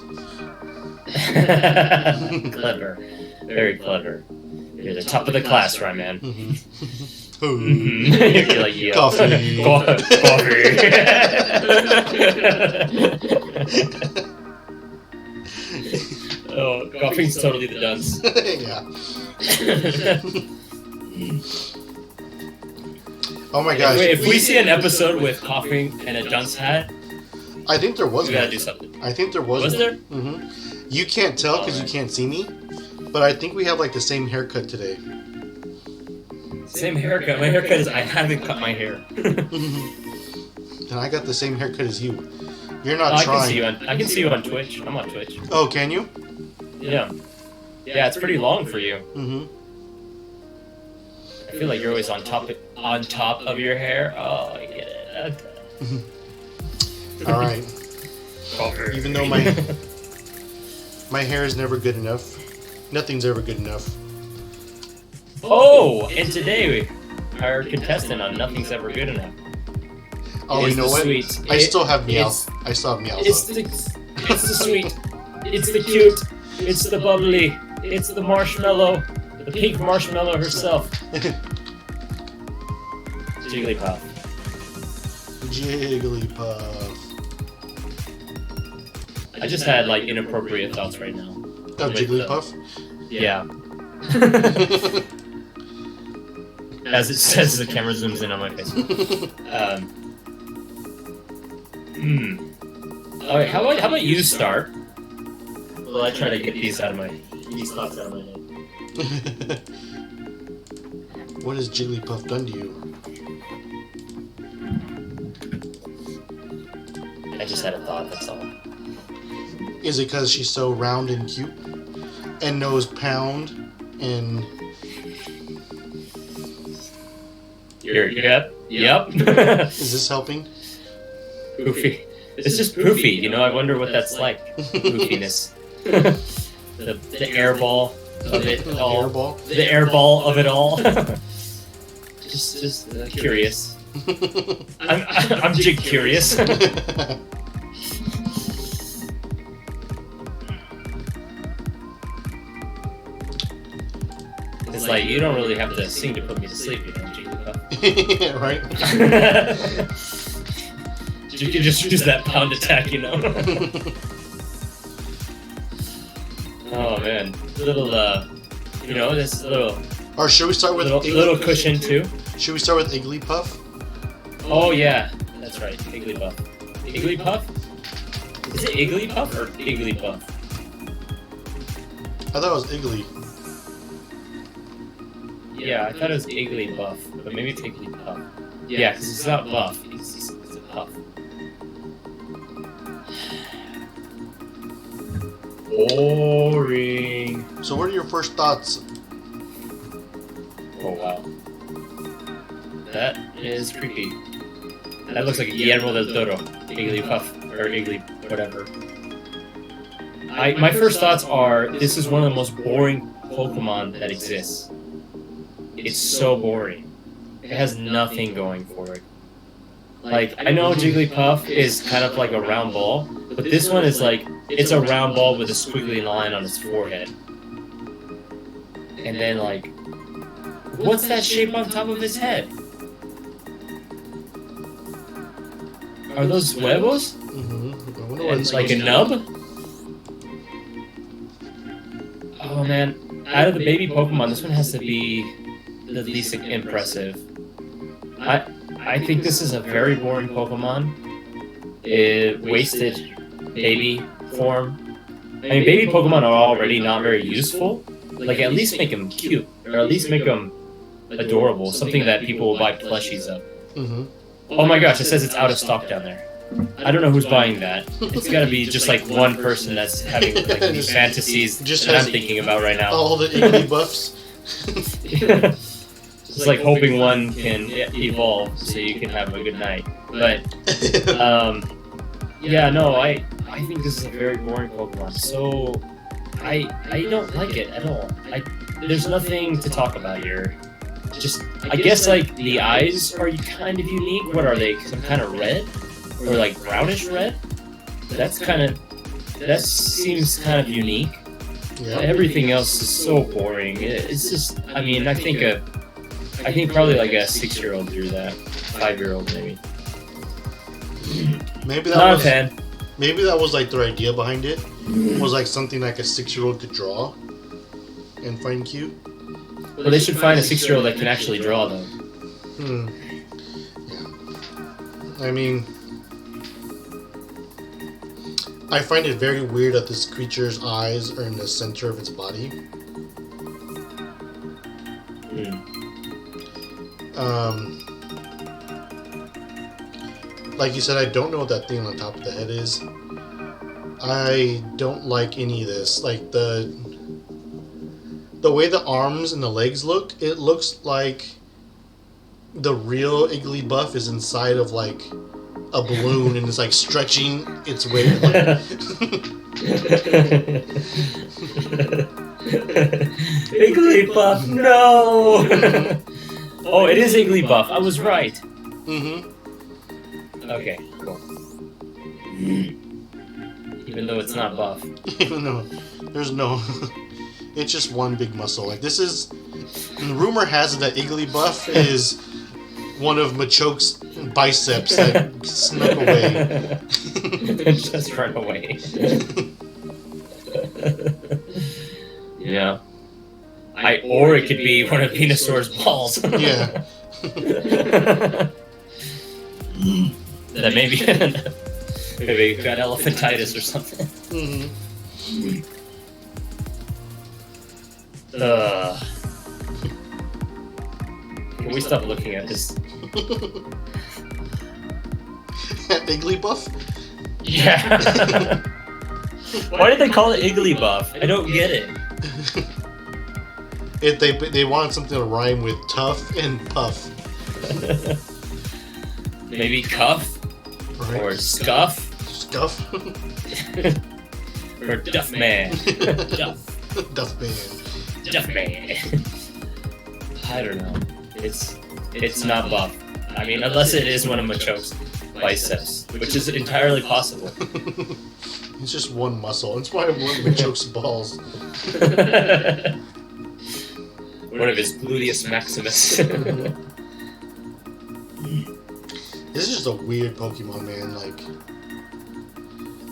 Clever. Very clever. You're the top of the class, right, man? You're like, yeah. Coffee. Coffee. Oh, coffee's totally the dunce. Yeah. Oh my gosh. If we see an episode with coughing and a dunce hat, I think there was we gotta one. do something. I think there was. Was one. there? Mm-hmm. You can't tell because you can't see me, but I think we have like the same haircut today. Same haircut. My haircut is I haven't cut my hair. And I got the same haircut as you. You're not trying. I can see you on Twitch. I'm on Twitch. Oh, can you? Yeah. Yeah, it's pretty long for you. Mm-hmm. I feel like you're always on top of your hair. Oh, I get it. All right. Even though my hair is never good enough, nothing's ever good enough. Oh, and today our contestant on Nothing's Ever Good Enough. Oh, you know what? Sweet. I still have Meowth. I still have Meowth. It's the sweet. It's the cute. It's the bubbly. It's the marshmallow. The pink marshmallow herself. Jigglypuff. Jigglypuff. I just had like inappropriate thoughts right now. Oh, Jigglypuff? Yeah. As it says, the camera zooms in on my face. Alright, how about you start? Well, I try to get these thoughts out of my head. What has Jigglypuff done to you? I just had a thought, that's all. Is it because she's so round and cute? And knows pound and... Yep. Is this helping? Poofy. It's just poofy, you know, I wonder what that's like. Poofiness. the air ball of it all. Air ball? The air ball of it all. just curious. I'm jig curious. It's like, you don't really have to sing to put me to sleep, you know, Jigglypuff. Right? You can just use that pound attack, you know? Oh, man. Little, you know, this little... Or should we start with... Little cushion, too. Should we start with Igglypuff? Oh, yeah. That's right, Igglypuff. Igglypuff? Is it Igglypuff or Igglypuff? I thought it was Iggly. Yeah, I thought it was Igglybuff, but maybe it's Igglypuff. Yeah, because it's not buff. It's Puff. Boring. So what are your first thoughts? Oh wow. That is creepy. That looks like Guillermo del Toro. Igglypuff. Or Iggly whatever. My first thoughts are, this is one of the most boring Pokemon that exists. It's so boring. It has nothing going for it. Like, I know Jigglypuff is kind of like a round ball, but this one is like, it's a round ball with a squiggly line on its forehead. And then like, what's that shape on top of his head? Are those huevos? It's like a nub? Oh man, out of the baby Pokemon, this one has to be the least impressive. I think this is a very boring Pokemon. It wasted baby form. I mean, baby Pokemon are already not very useful. Like, at least make them cute, or at least make them adorable. Something that people will buy plushies of. Oh my gosh, it says it's out of stock down there. I don't know who's buying that. It's gotta be just like one person that's having like these fantasies that I'm thinking about right now. All the Igglybuffs. It's like hoping one can evolve so you can have a good night. But, yeah, no, I think this is a very boring Pokemon. So, I don't like it at all. There's nothing to talk about here. Just, I guess, like, the eyes are kind of unique. What are they? Some kind of red? Or, like, brownish red? That seems kind of unique. Yeah. Everything else is so boring. It's just, I mean, I think probably like a 6-year-old drew that. 5-year-old maybe. Maybe Not a fan. Maybe that was like their idea behind it. Was like something like a 6-year-old could draw and find cute. Well, they should find a 6-year-old that can actually draw them. Yeah. I mean, I find it very weird that this creature's eyes are in the center of its body. Like you said, I don't know what that thing on the top of the head is. I don't like any of this. Like the way the arms and the legs look, it looks like the real Igglybuff is inside of like a balloon and it's like stretching its way. Igglybuff, no! Oh, it is Igglybuff. I was right. Okay, cool. Even though it's not buff. Even though there's no... It's just one big muscle. Like, this is... Rumor has it that Igglybuff is one of Machoke's biceps that snuck away. Just run away. Yeah. Or it could be one of Venusaur's balls. Yeah. That maybe it got elephantitis or something. Can we stop looking at this? Igglybuff? Yeah. Why did they call it Igglybuff? I don't get it. If they wanted something to rhyme with tough and puff. Maybe cuff? Right. Or scuff? Scuff? Or duff man? Duff. Duff man. Duff man. I don't know. It's not buff. I mean, unless it is one of Machoke's biceps, which is entirely possible. It's just one muscle. It's probably one of Machoke's balls. One of his gluteus maximus. This is just a weird Pokemon, man. Like,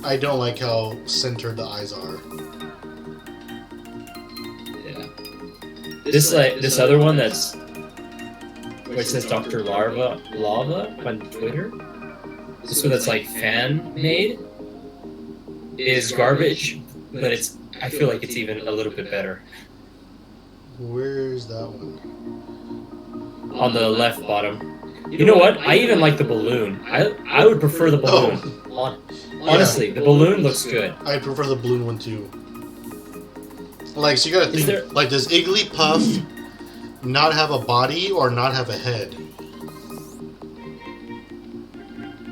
I don't like how centered the eyes are. Yeah. This other one that's where it says Dr. Lava on Twitter. This one that's like fan made is garbage, but I feel like it's even a little bit better. Where's that one? On the left bottom. You know what? I even like the balloon. I would prefer the balloon. Honestly, the balloon looks good. I prefer the balloon one too. Like, so you gotta think, like, does Igglypuff not have a body or not have a head?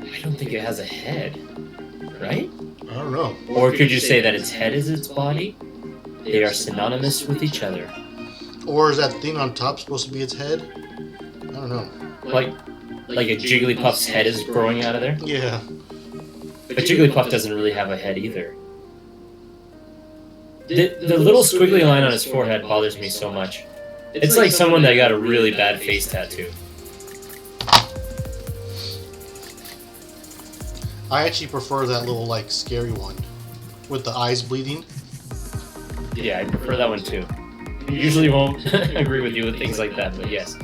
I don't think it has a head, right? I don't know. Or could you say that its head is its body? They are synonymous with each other. Or is that thing on top supposed to be its head? I don't know. Like a Jigglypuff's head is growing out of there? Yeah. But Jigglypuff doesn't really have a head either. The little squiggly line on his forehead bothers me so much. It's like someone that got a really bad face tattoo. I actually prefer that little, like, scary one with the eyes bleeding. Yeah, I prefer that one too. Usually won't agree with you with things like that, but yes.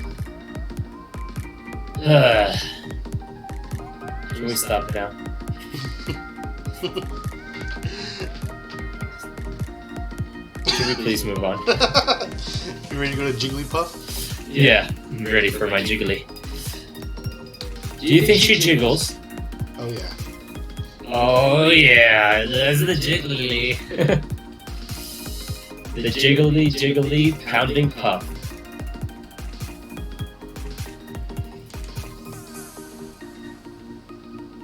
Can we stop now? Can we please move on? You ready to go to Jigglypuff? Yeah, I'm ready for my Jiggly. Do you think she jiggles? Oh yeah. Oh yeah, that's the Jiggly. The jiggly pounding puff.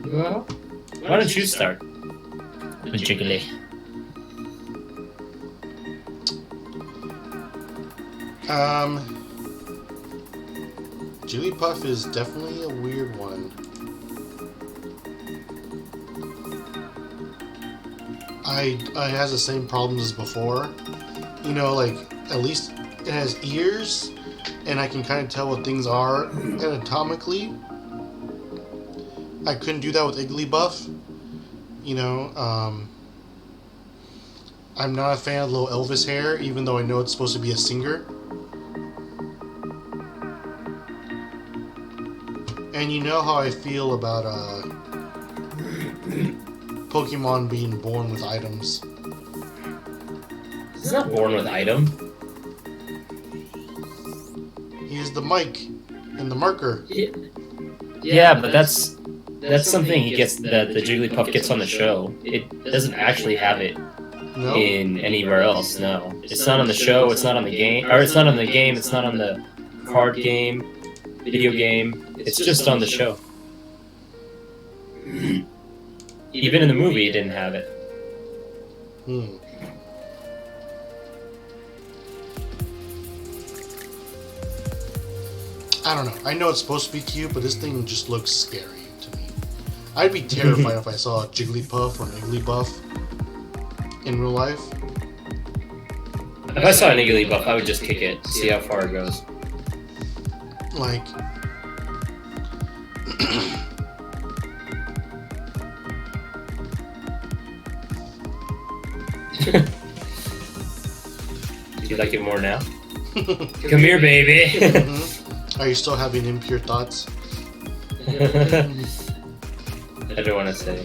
Well, why don't you start? The Jiggly. Jigglypuff is definitely a weird one. It has the same problems as before. You know, like, at least it has ears, and I can kind of tell what things are anatomically. I couldn't do that with Igglybuff. You know, I'm not a fan of little Elvis hair, even though I know it's supposed to be a singer. And you know how I feel about Pokemon being born with items. He's not born with item. He is the mic and the marker. Yeah, but that's something he gets that the Jigglypuff gets on the show. It doesn't actually have it in anywhere else. No, it's not on the show. It's not on the game, or it's not on the game. It's not on the card game, video game. It's just on the show. Even in the movie, it didn't have it. I don't know. I know it's supposed to be cute, but this thing just looks scary to me. I'd be terrified if I saw a Jigglypuff or an Igglybuff in real life. If I saw an Igglybuff, I would just kick it, see how far it goes. Like... Do you like it more now? Come here, baby! Are you still having impure thoughts? I don't want to say.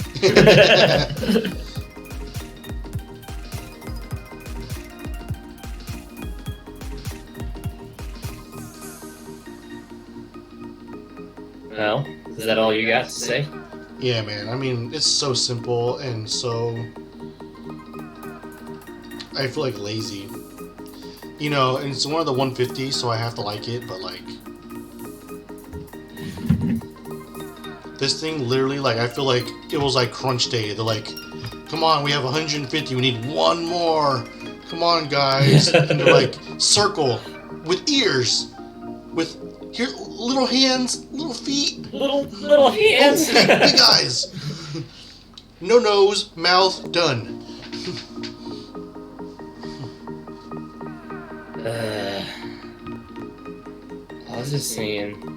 Well, is that all you got to say? Yeah, man. I mean, it's so simple and so... I feel like lazy. You know, and it's one of the 150, so I have to like it, but like... This thing literally, like, I feel like it was like crunch day. They're like, come on, we have 150, we need one more. Come on, guys. And they're like, circle with ears. With here, little hands, little feet. Little hands. Big eyes. No nose, mouth, done. I was just saying.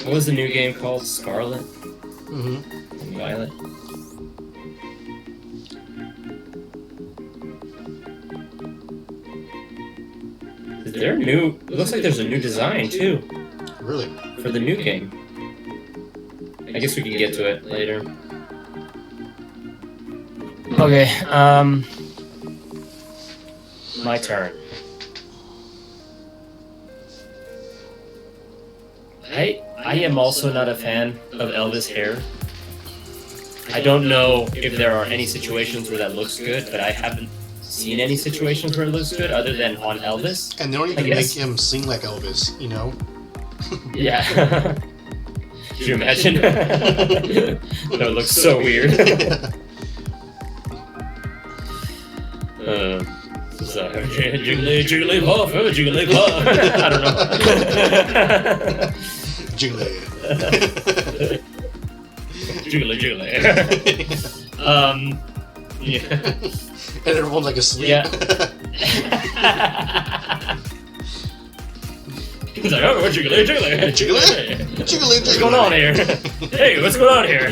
What was the new game called? Scarlet? And Violet? Is there a new... It looks like there's a new design, too. Really? For the new game. I guess we can get to it later. Okay, my turn. I am also not a fan of Elvis hair. I don't know if there are any situations where that looks good, but I haven't seen any situations where it looks good other than on Elvis. And they don't even make him sing like Elvis, you know? Yeah. Could you imagine? That looks so weird. So, jiggly, jiggly, puff, jiggly, puff. I don't know. Jiggly. Jiggly, jiggly. Yeah. And everyone's like asleep. Yeah. He's like, oh, jiggly, jiggly. Jiggly? Jiggly, jiggly. What's going on here? Hey, what's going on here?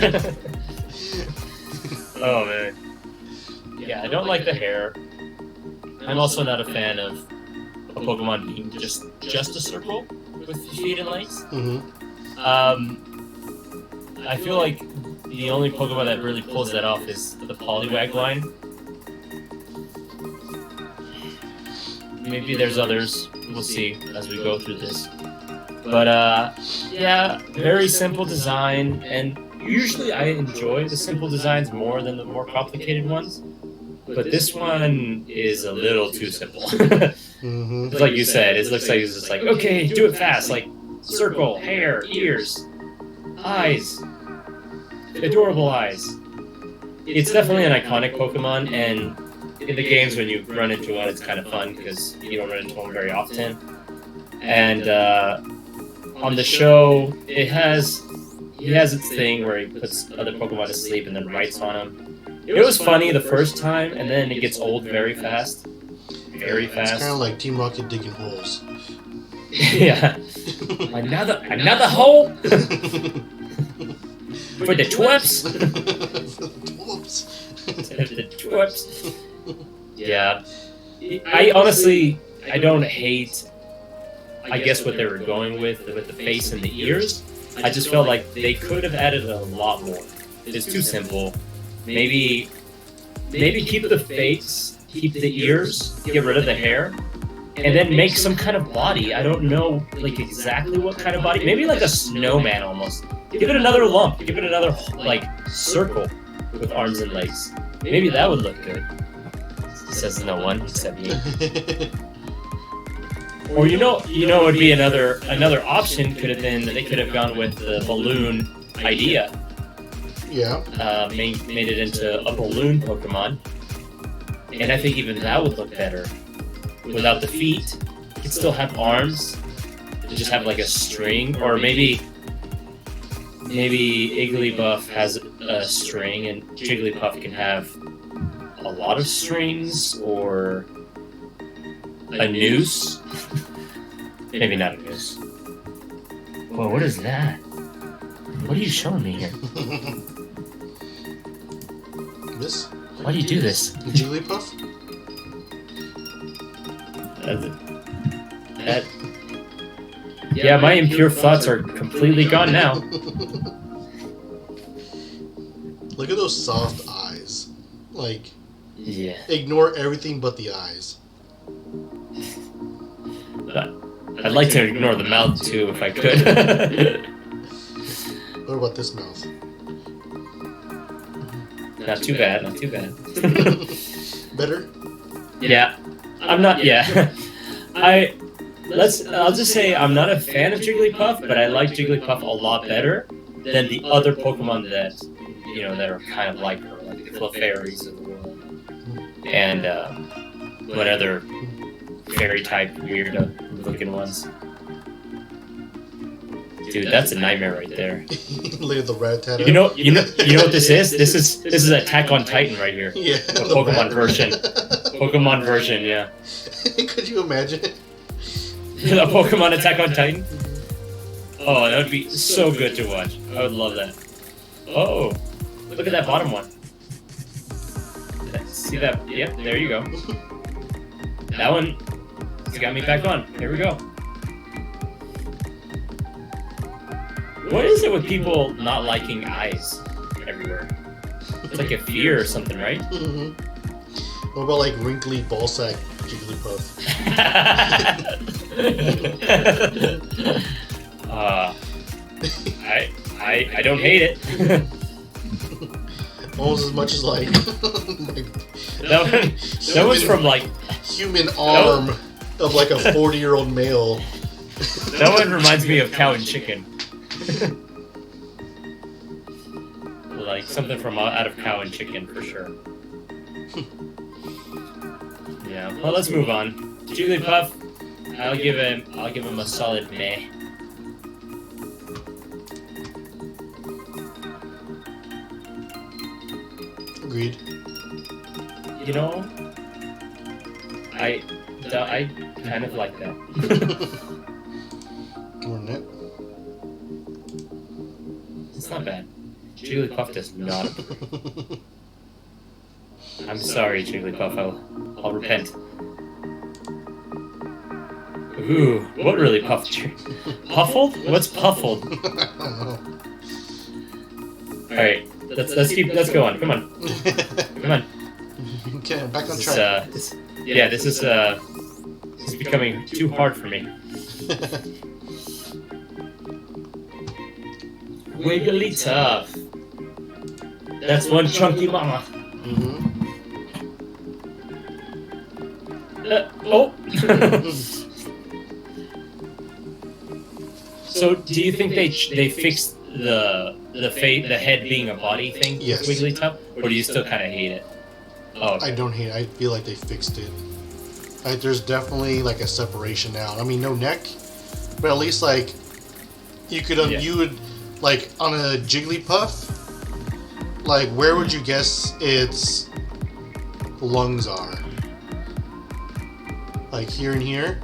Oh, man. Yeah, I don't like the hair. I'm also not a fan of a Pokemon being just a circle with feet and legs. I feel like the only Pokemon that really pulls that off is the Poliwag line. Maybe there's others. We'll see as we go through this. But yeah, very simple design, and usually I enjoy the simple designs more than the more complicated ones. But this one is a little too simple. It's like you said, it looks like it's just like, okay, do it fast, like circle, hair, ears, eyes, adorable eyes. It's definitely an iconic Pokemon, and in the games when you run into one, it's kind of fun because you don't run into one very often. And on the show, he has its thing where he puts other Pokemon to sleep and then writes on them. It was funny the first time, and then it gets old very fast. Very fast. It's kind of like Team Rocket digging holes. Yeah. Another hole? For the twerps? The twerps. Yeah. I honestly, I don't hate, I guess, what they were going with the face and the ears. I just felt like they could have added a lot more. It's too simple. Maybe keep the face, keep the ears, get rid of the hair, and then make some kind of body. I don't know, like, exactly what kind of body. Maybe like a snowman almost. Give it another lump. Give it another, like, circle with arms and legs. Maybe that would look good. Says no one except me. Or you know, it would be another option. Could have been they could have gone with the balloon idea. Yeah. Made it into a balloon Pokemon, and I think even that would look better. Without the feet, you could still have arms. You just have like a string, or maybe Igglybuff has a string, and Jigglypuff can have a lot of strings, or a noose. Maybe not a noose. Whoa, what is that? What are you showing me here? This? Why do you do this? Jigglypuff? Yeah, my impure thoughts are completely gone now. Look at those soft eyes. Like, yeah. Ignore everything but the eyes. I'd like to ignore the mouth too if I could. What about this mouth? Not too bad, not too bad. Better? Yeah. I'm not, yeah. I'll just say I'm not a fan of Jigglypuff, but I like Jigglypuff a lot better than the other Pokemon that, that are kind of like her, like the Clefairies of the world. And, what other fairy-type weird looking ones. Dude, that's a nightmare right there. Look at the rat tattoo. You know what this is? This is Attack on Titan right here. Yeah. The Pokemon version. Pokemon version, yeah. Could you imagine it? A Pokemon Attack on Titan? Oh, that would be so good to watch. I would love that. Oh, look at that bottom one. See that? Yep, there you go. That one got me back on. Here we go. What is it with people not liking eyes everywhere? It's like a fear or something, right? Mm-hmm. What about like wrinkly ballsack Jigglypuff? I don't hate it. Almost as much as like that was from like human arm of like a 40-year-old male. That one reminds me of Cow and Chicken. Like something from out of Cow and Chicken for sure. Yeah. Well, let's move on. Jigglypuff, I'll give him a solid meh. Agreed. You know, I kind of like that. Wouldn't it? It's not bad. Jigglypuff does not. I'm sorry, Jigglypuff. I'll repent. Ooh, what really puffed you? Puffled? What's puffled? All right, let's go on. Come on. Okay, I'm back on track. This is becoming too hard for me. Wigglytuff. That's one chunky mama. Mm-hmm. Oh. So, do you think they fixed the head being a body thing yes. with Wigglytuff, or do you still kind of hate it? Oh, okay. I don't hate it. I feel like they fixed it. Like, there's definitely like a separation now. I mean, no neck, but at least like you could you would like on a Jigglypuff. Like, where would you guess its lungs are? Like here and here.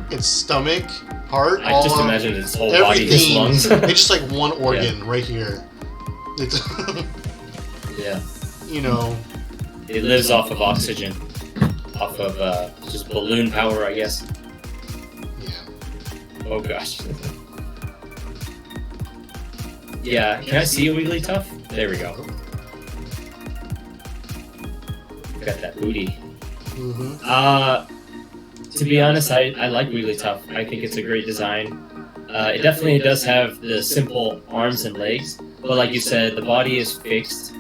Its stomach, heart. I just imagine its whole body, its lungs. It's just like one organ right here. It's yeah. You know. It lives off of oxygen, off of just balloon power, I guess. Yeah. Oh gosh. Yeah. Can I see a Wigglytuff? There we go. Got that booty. Mm-hmm. To be honest, I like Wigglytuff. I think it's a great design. It definitely does have the simple arms and legs, but like you said, the body is fixed.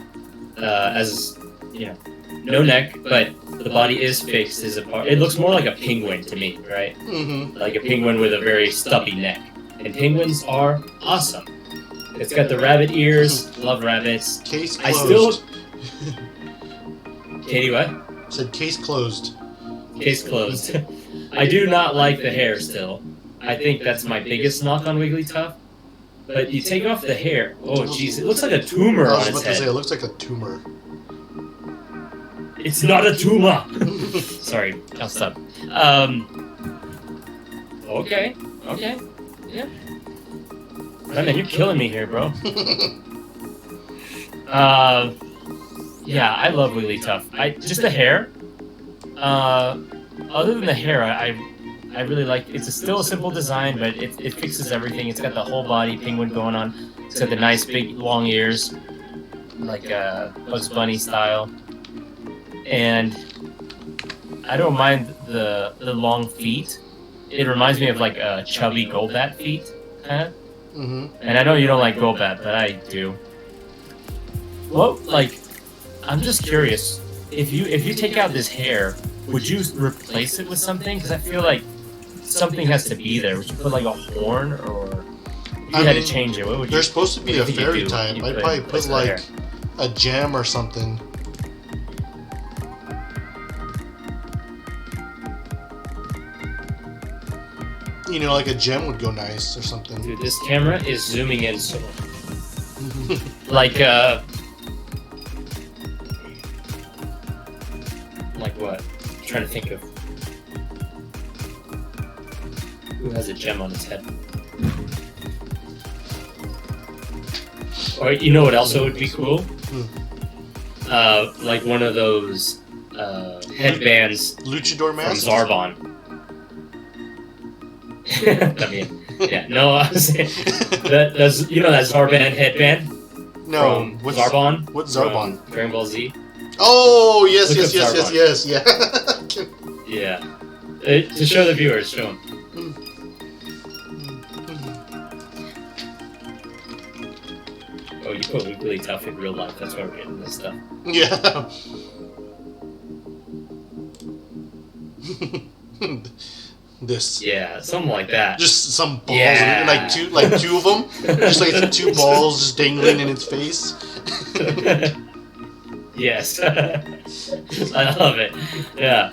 As you know, no neck, but the body is fixed as a part. It looks more like a penguin to me, right? Mm-hmm. Like a penguin with a very stubby neck. And penguins are awesome. It's got the rabbit ears. Love rabbits. Case closed. I still. Katie, what? Said case closed. Case closed. I do not like the hair still. I think that's my biggest knock on Wigglytuff. But you take off the hair. Oh, jeez. It looks like a tumor on its head. It looks like a tumor. It's not a tumor! Sorry, I'll stop. Okay. Yeah. I mean, you're killing me here, bro. Yeah, I love Wigglytuff. Just the hair. Other than the hair, I really like. It's still a simple design, but it fixes everything. It's got the whole body penguin going on. It's got the nice big long ears, like Bugs Bunny style. And I don't mind the long feet. It reminds me of like a chubby Golbat feet, kind of. Mm-hmm. And I know you don't like Golbat, but I do. Well, like, I'm just curious. If you take out this hair, would you replace it with something? Because I feel like something has to be there. Would you put like a horn, or if you had to change it? What would you? There's supposed to be a fairy type. I'd probably put like a gem or something. You know, like a gem would go nice or something. Dude, this camera is zooming in so like what? I'm trying to think of who has a gem on his head. Or you know what else would be cool? Like one of those headbands Luchador mask? from Zarbon. I mean, yeah, no, I was saying, you know that Zarbon headband? No, No. From Zarbon. What's Zarbon? From Dragon Ball Z. Oh, yes, Look yes, yeah. Yeah. To show the viewers, show them. Oh, you put Wigglytuff in real life. That's why we're getting this stuff. Yeah. This. Yeah, something like that. Just some balls, Yeah. like two of them, just like two balls just dangling in its face. Yes. I love it. Yeah.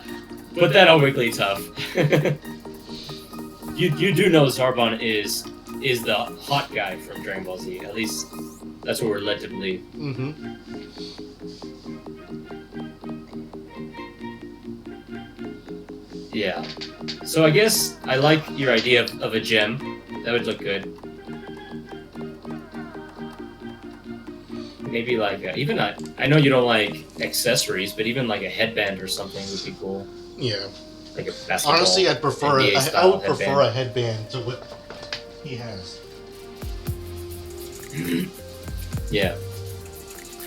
Put that on Wigglytuff. You do know Zarbon is the hot guy from Dragon Ball Z. At least that's what we're led to believe. Mm-hmm. Yeah. So I guess I like your idea of a gem. That would look good. Maybe like even I know you don't like accessories, but even like a headband or something would be cool. Yeah. Like a basketball. Honestly, I'd prefer. I would prefer a headband to what he has. Yeah.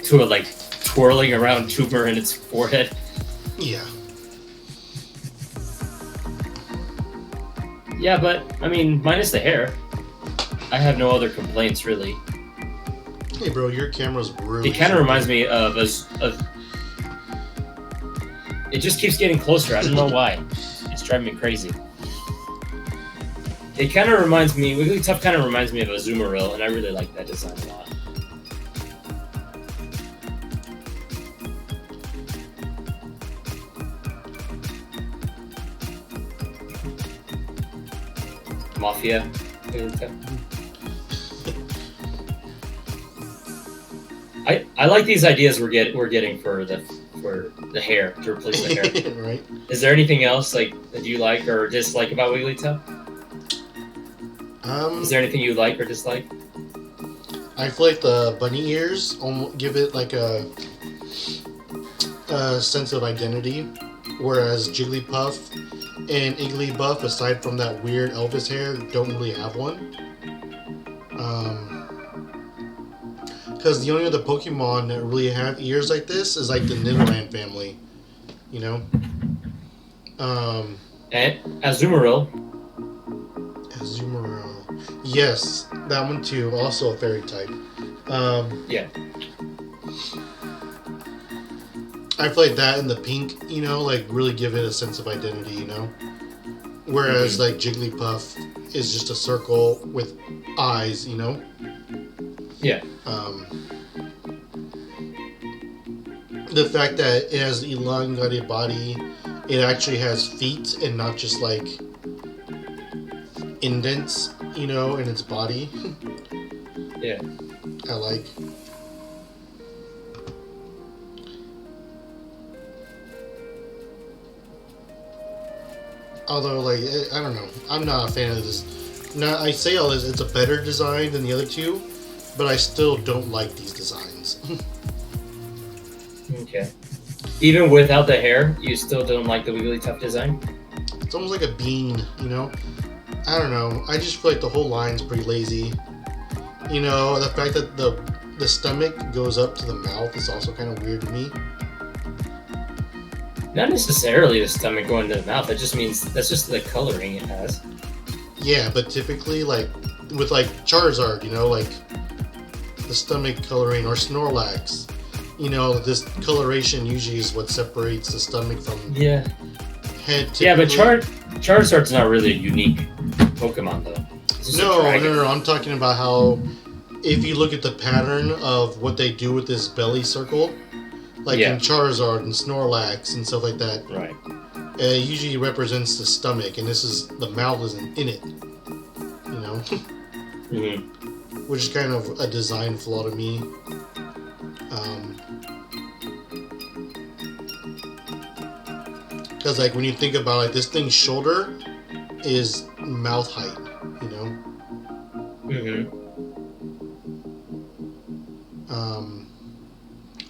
To a like twirling around tumor in its forehead. Yeah. Yeah, but I mean, minus the hair, I have no other complaints really. Hey, bro, your camera's really. It kind of reminds me of It just keeps getting closer. I don't know why. It's driving me crazy. It kind of reminds me. Wigglytuff kind of reminds me of a Azumarill, and I really like that design a lot. Mafia. I like these ideas we're getting for the hair to replace the hair. Right. Is there anything else like that you like or dislike about Wigglytuff? Is there anything you like or dislike? I feel like the bunny ears give it like a sense of identity, whereas Jigglypuff and Igglybuff, aside from that weird Elvis hair, don't really have one. Because the only other Pokemon that really have ears like this is like the Nidoran family, you know. And Azumarill. Yes, that one too. Also a fairy type. Yeah. I feel like that and the pink, you know, like really give it a sense of identity, you know. Whereas like Jigglypuff is just a circle with eyes, you know. Yeah. The fact that it has an elongated body, it actually has feet and not just like indents, you know, in its body. Yeah. I like. Although, like, I don't know. I'm not a fan of this. Now, I say all this, it's a better design than the other two, but I still don't like these designs. Okay. Even without the hair, you still don't like the Wigglytuff design? It's almost like a bean, you know? I don't know. I just feel like the whole line's pretty lazy. You know, the fact that the stomach goes up to the mouth is also kind of weird to me. Not necessarily the stomach going to the mouth. That just means that's just the coloring it has. Yeah, but typically, like, with, like, Charizard, you know, like, the stomach coloring, or Snorlax, you know, this coloration usually is what separates the stomach from head. Typically. Yeah, but Charizard's not really a unique Pokemon, though. No, I'm talking about how, if you look at the pattern of what they do with this belly circle, like in Charizard and Snorlax and stuff like that, right? It usually represents the stomach, and this is the mouth isn't in it, you know. Which is kind of a design flaw to me. Because like when you think about like this thing's shoulder is mouth height, you know.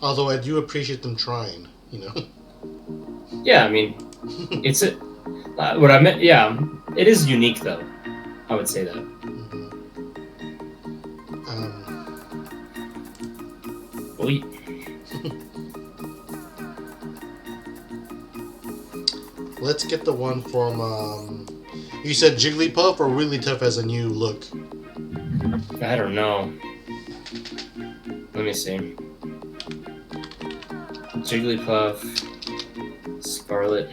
Although I do appreciate them trying, you know. Yeah, I mean, it's a what I meant. Yeah, it is unique though. I would say that. Sweet. Let's get the one from, you said Jigglypuff or Wigglytuff has a new look? I don't know. Let me see. Jigglypuff, Scarlet.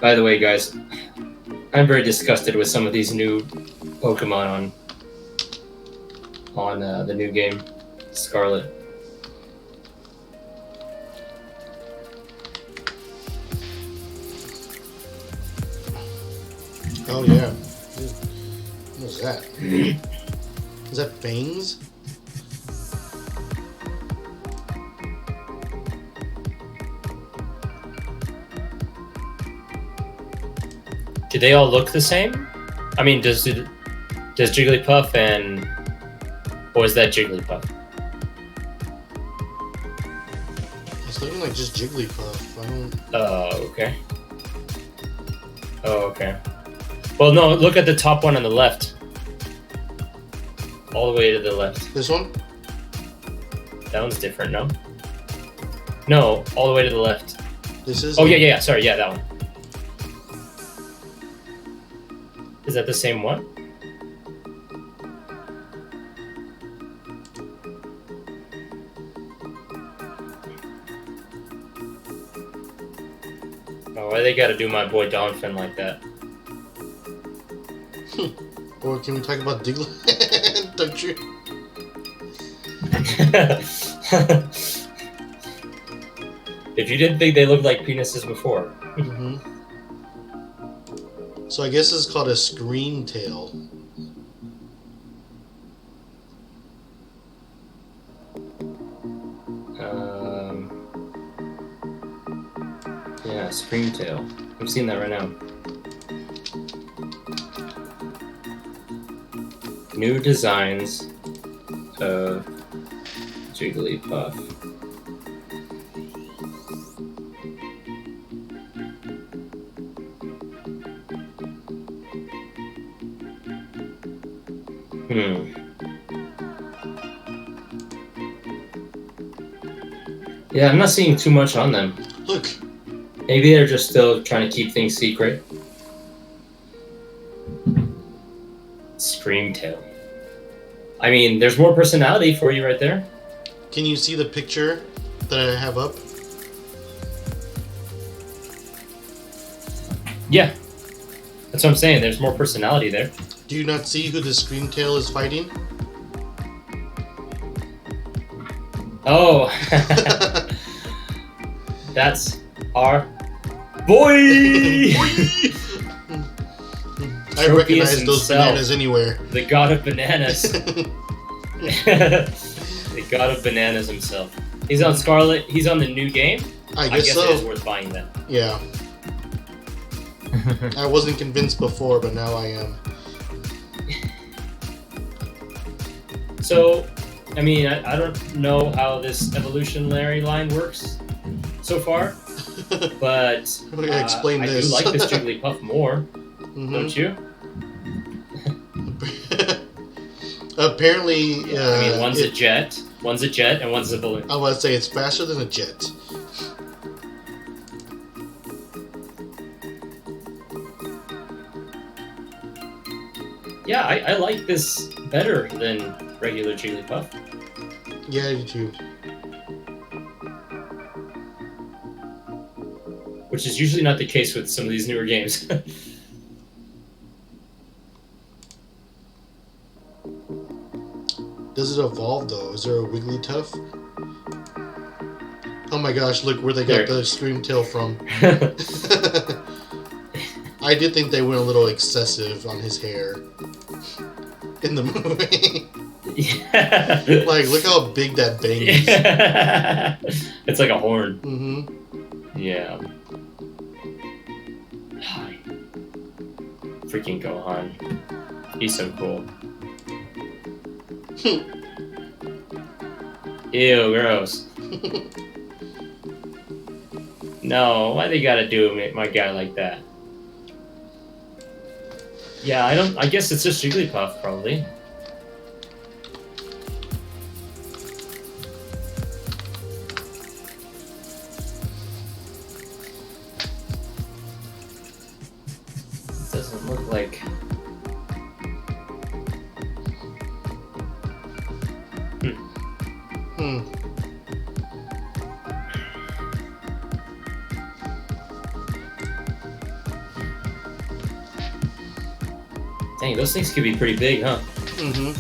By the way, guys, I'm very disgusted with some of these new Pokemon on the new game, Scarlet. Oh yeah. What is that? Is that fangs? Do they all look the same? I mean, does Jigglypuff and... Or is that Jigglypuff? It's looking like just Jigglypuff. I don't... Oh, okay. Oh, okay. Well, no, look at the top one on the left. All the way to the left. This one? That one's different, no? No, all the way to the left. This is... Oh, yeah, sorry, yeah, that one. Is that the same one? Oh, why they gotta do my boy Donphin like that? Or can we talk about Diglett? Don't you? If you didn't think they looked like penises before. Mm-hmm. So I guess it's called a scream tail. Yeah, scream tail. I'm seeing that right now. New designs of Jigglypuff. Yeah, I'm not seeing too much on them. Look. Maybe they're just still trying to keep things secret. Scream tail. I mean, there's more personality for you right there. Can you see the picture that I have up? Yeah. That's what I'm saying. There's more personality there. Do you not see who the scream tail is fighting? Oh. That's our boy! I recognize those bananas anywhere. The god of bananas. The god of bananas himself. He's on Scarlet. He's on the new game. I guess so. It is worth buying then. Yeah. I wasn't convinced before, but now I am. So, I mean, I don't know how this evolutionary line works so far, but explain I this. do like this Jigglypuff more, don't you? Apparently, I mean, one's a jet, and one's a balloon. I was about to say it's faster than a jet. Yeah, I like this better than regular Jigglypuff. Yeah, I do too. Which is usually not the case with some of these newer games. Does it evolve though? Is there a Wigglytuff? Oh my gosh, look where they got the scream tail from. I did think they went a little excessive on his hair in the movie. Yeah. Like, look how big that bang is. It's like a horn. Mm-hmm. Yeah. Hi. Freaking Gohan. He's so cool. Ew, gross. No, why they gotta do my guy like that? Yeah, I guess it's just Jigglypuff, probably. Doesn't look like. Dang, those things could be pretty big, huh? Mm-hmm.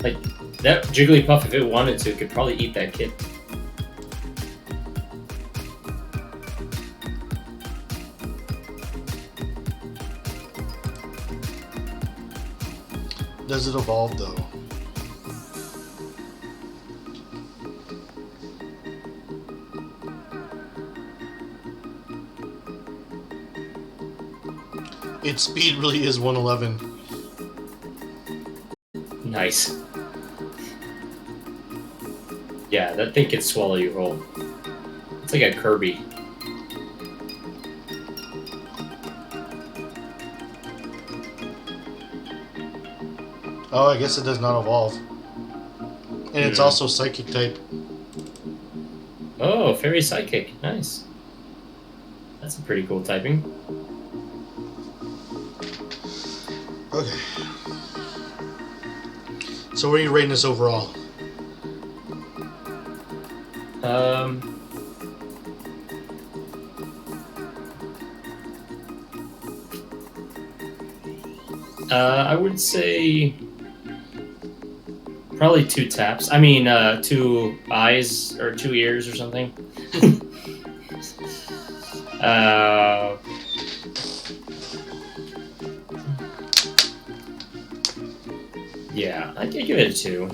Like, that Jigglypuff, if it wanted to, could probably eat that kid. Does it evolve, though? Its speed really is 111. Nice. Yeah, that thing could swallow you whole. It's like a Kirby. Oh, I guess it does not evolve. And it's also Psychic type. Oh, Fairy Psychic. Nice. That's a pretty cool typing. Okay. So what are you rating this overall? I would say probably 2 taps. I mean, 2 eyes or 2 ears or something. Yeah, I'd give it a 2.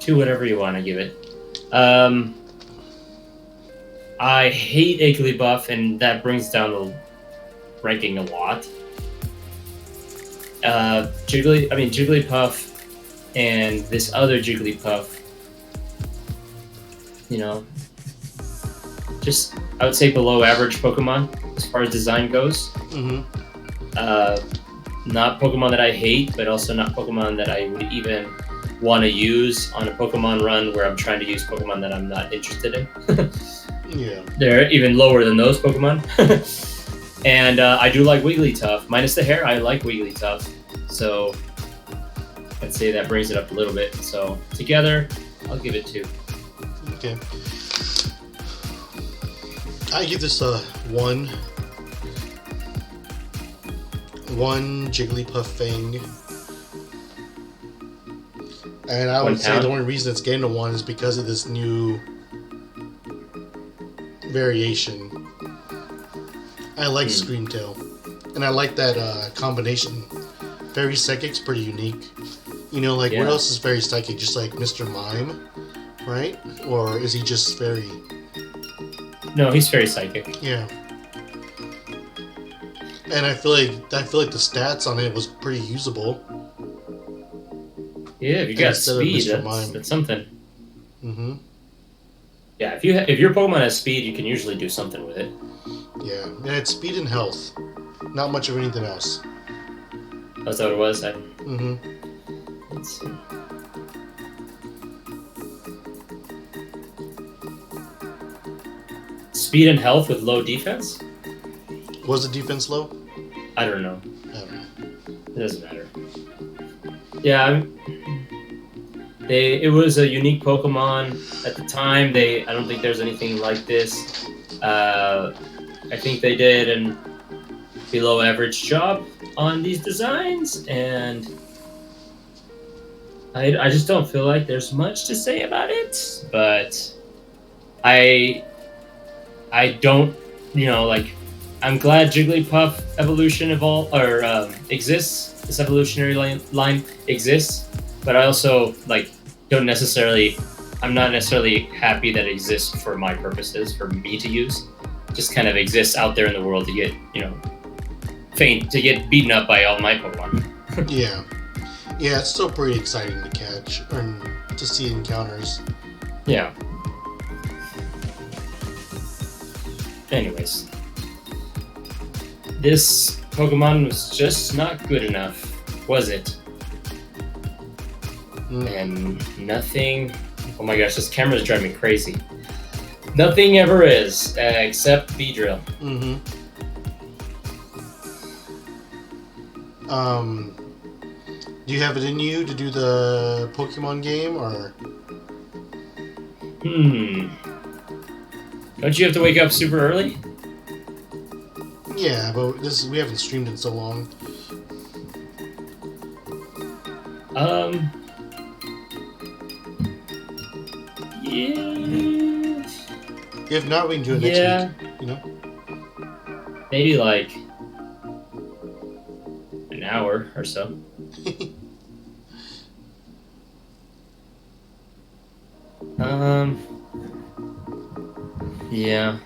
2, whatever you want to give it. I hate Igglybuff, and that brings down the ranking a lot. Jigglypuff and this other Jigglypuff, you know, just, I would say below average Pokemon as far as design goes. Mm-hmm. Not Pokemon that I hate, but also not Pokemon that I would even want to use on a Pokemon run where I'm trying to use Pokemon that I'm not interested in. Yeah. They're even lower than those Pokemon. And I do like Wigglytuff. Minus the hair, I like Wigglytuff. So I'd say that brings it up a little bit. So together, I'll give it 2. Okay. I give this a 1. 1 Jigglypuff Fang. And I would say the only reason it's getting a 1 is because of this new variation. I like Screamtail. And I like that combination. Fairy Psychic's pretty unique. You know, like, what else is Fairy Psychic? Just like Mr. Mime, right? Or is he just fairy? No, he's Fairy Psychic. Yeah. And I feel like the stats on it was pretty usable. Yeah, if you got speed, that's something. Mm-hmm. Yeah, if your Pokemon has speed, you can usually do something with it. Yeah, and it's speed and health. Not much of anything else. That's what it was. Mm-hmm. Let's see. Speed and health with low defense? Was the defense low? I don't know. I don't know. It doesn't matter. Yeah, it was a unique Pokemon at the time. I don't think there's anything like this. I think they did an below average job on these designs, and I just don't feel like there's much to say about it. But I don't, like, I'm glad Jigglypuff evolution exists. This evolutionary line exists, but I also I'm not necessarily happy that it exists for my purposes, for me to use. Just kind of exists out there in the world to get, to get beaten up by all my Pokemon. Yeah, it's still pretty exciting to catch and to see encounters. Yeah. Anyways, this Pokemon was just not good enough, was it? And nothing. Oh my gosh, this camera's driving me crazy. Nothing ever is, except Beedrill. Mm-hmm. Do you have it in you to do the Pokemon game, or? Don't you have to wake up super early? Yeah, but we haven't streamed in so long. Yeah. If not, we can do it next week. You know? Maybe like an hour or so. Yeah.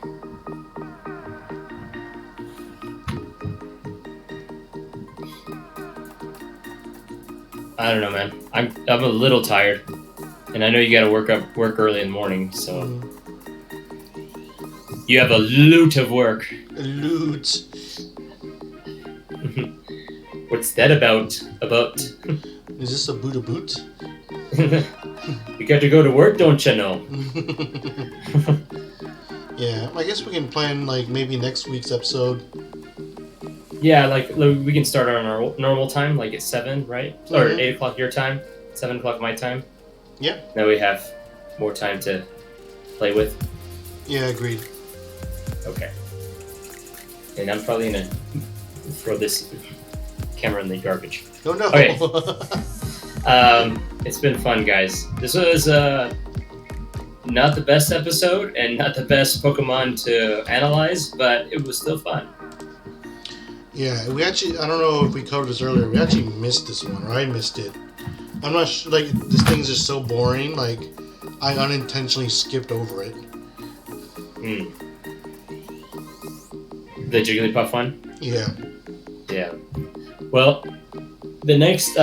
I don't know, man. I'm a little tired, and I know you got to work early in the morning, so you have a loot of work. A loot. What's that about? Is this a boot a boot? You got to go to work, don't you know? Yeah, I guess we can plan like maybe next week's episode. Yeah, like we can start on our normal time, like at 7, right? Mm-hmm. Or 8 o'clock your time, 7 o'clock my time. Yeah. Now we have more time to play with. Yeah, agreed. Okay. And I'm probably gonna throw this camera in the garbage. Oh no. Okay. It's been fun, guys. This was not the best episode and not the best Pokemon to analyze, but it was still fun. Yeah, we actually, I don't know if we covered this earlier, we actually missed this one, or I missed it. I'm not sure, like, this thing's just so boring, like, I unintentionally skipped over it. The Jigglypuff one? Yeah. Yeah. Well, the next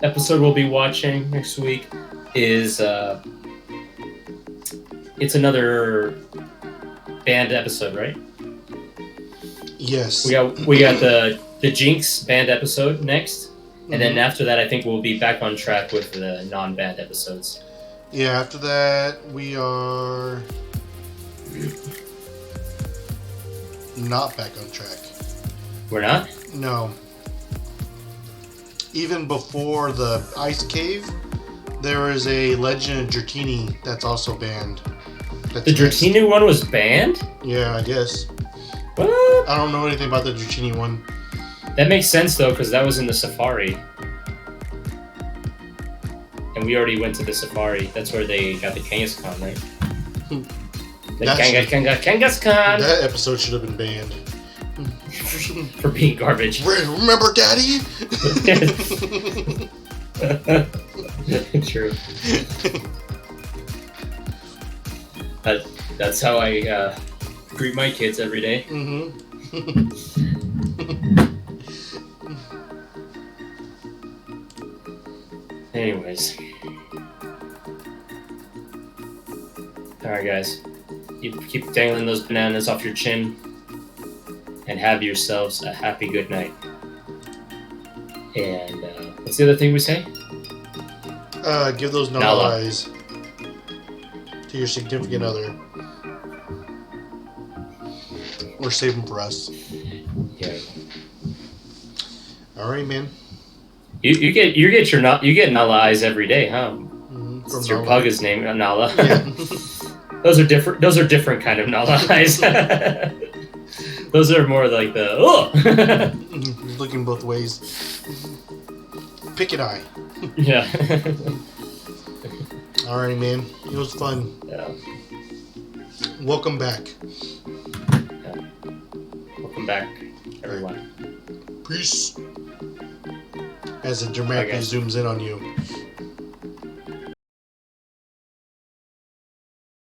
episode we'll be watching next week is it's another band episode, right? Yes. We got the Jinx band episode next, and then after that, I think we'll be back on track with the non-band episodes. Yeah. After that, we are not back on track. We're not? No. Even before the Ice Cave, there is a Legend of Dratini that's also banned. The Dratini one was banned? Yeah, I guess. What? I don't know anything about the Dratini one. That makes sense, though, because that was in the Safari. And we already went to the Safari. That's where they got the Kangaskhan, right? The Kangaskhan! That episode should have been banned. For being garbage. Remember, Daddy? True. That's how I greet my kids every day. Anyways. Alright, guys. You keep dangling those bananas off your chin. And have yourselves a happy good night. And what's the other thing we say? Give those Nala eyes to your significant other. Or save them for us. Yeah. All right, man. You get Nala eyes every day, huh? It's your pug is named Nala. Yeah. Those are different kind of Nala eyes. Those are more like the looking both ways. Pick an eye. Yeah. All right, man. It was fun. Yeah. Welcome back. Yeah. Welcome back, everyone. Peace. As it dramatically zooms in on you.